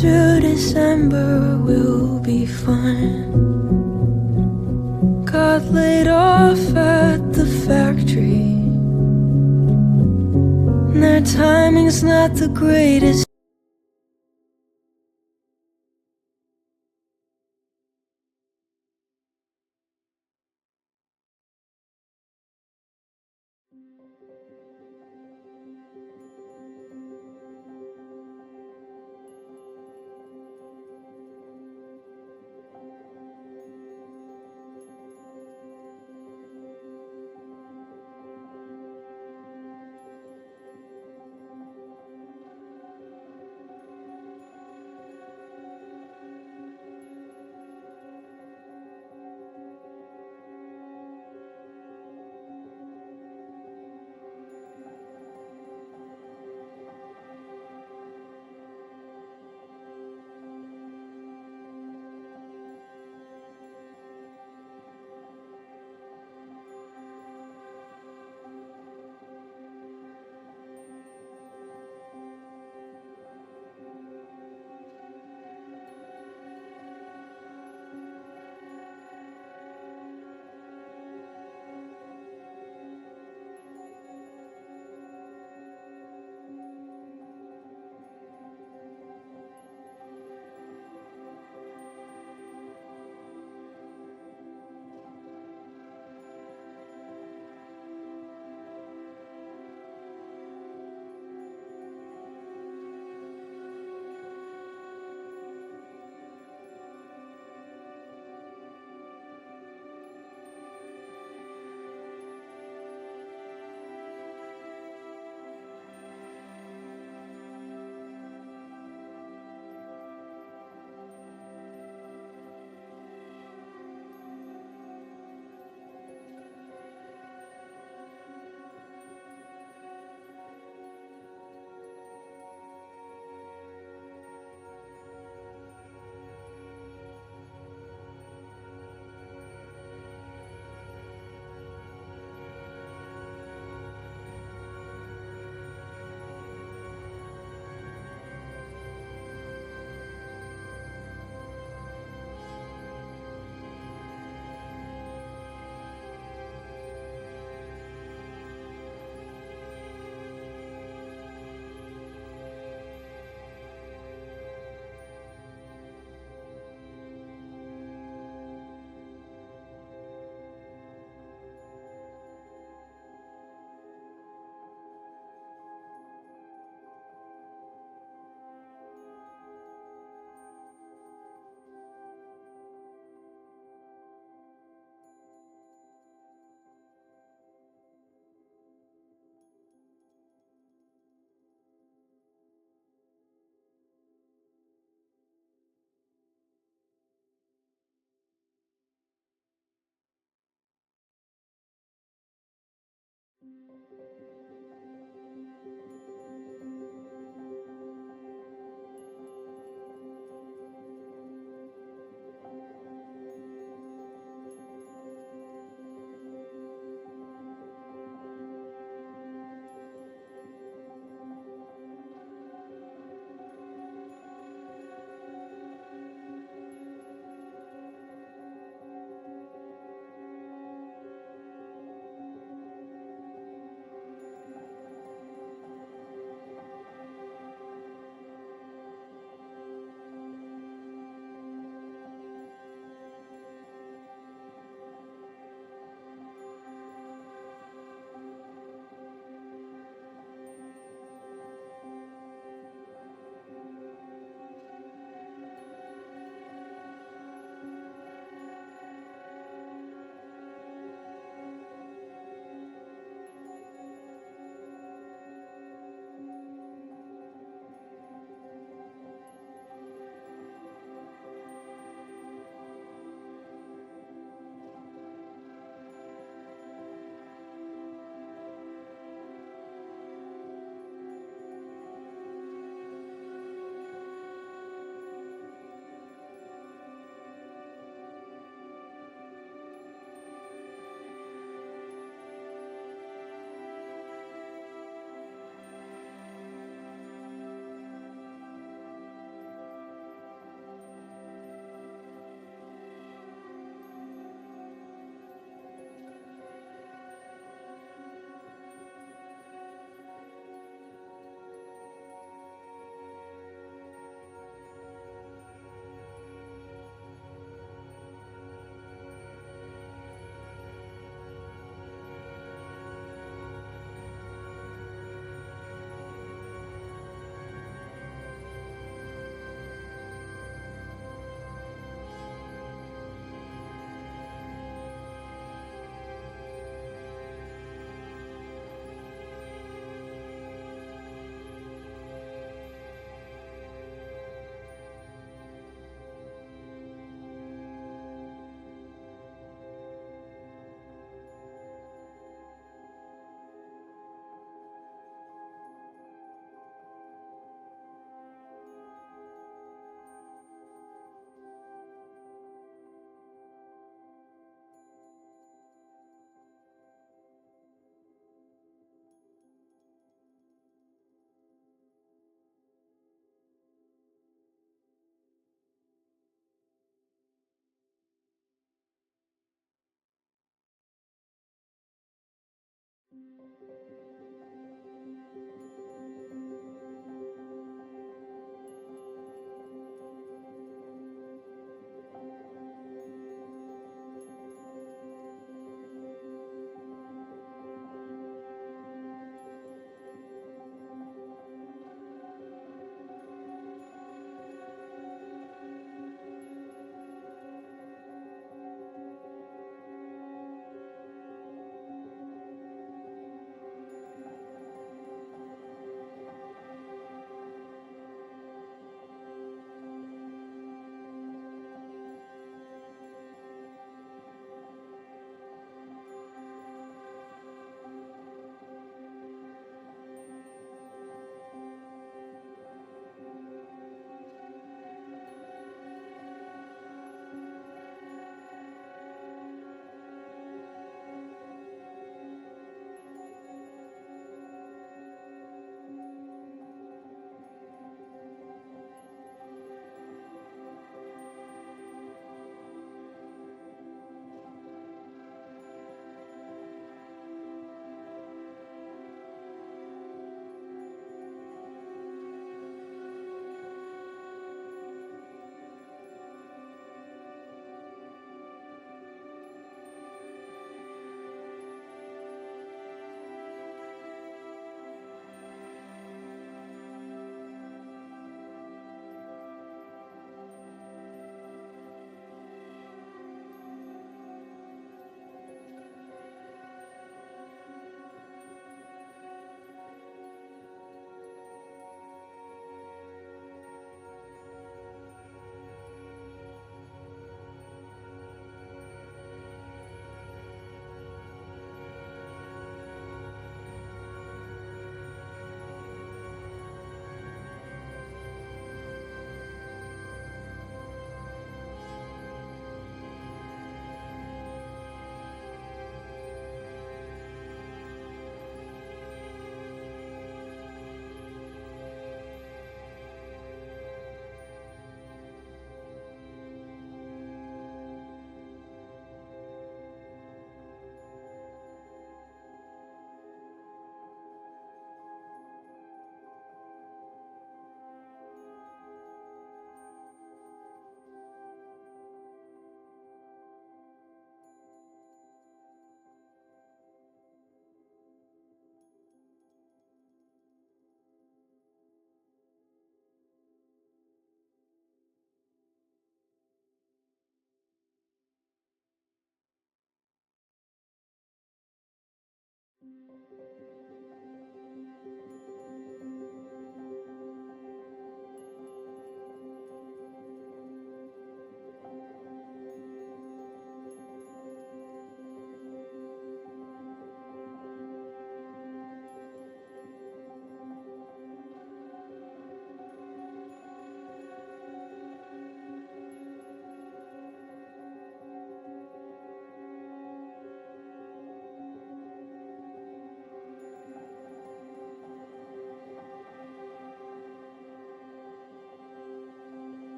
through December will be fun. Got laid off at the factory, and their timing's not the greatest.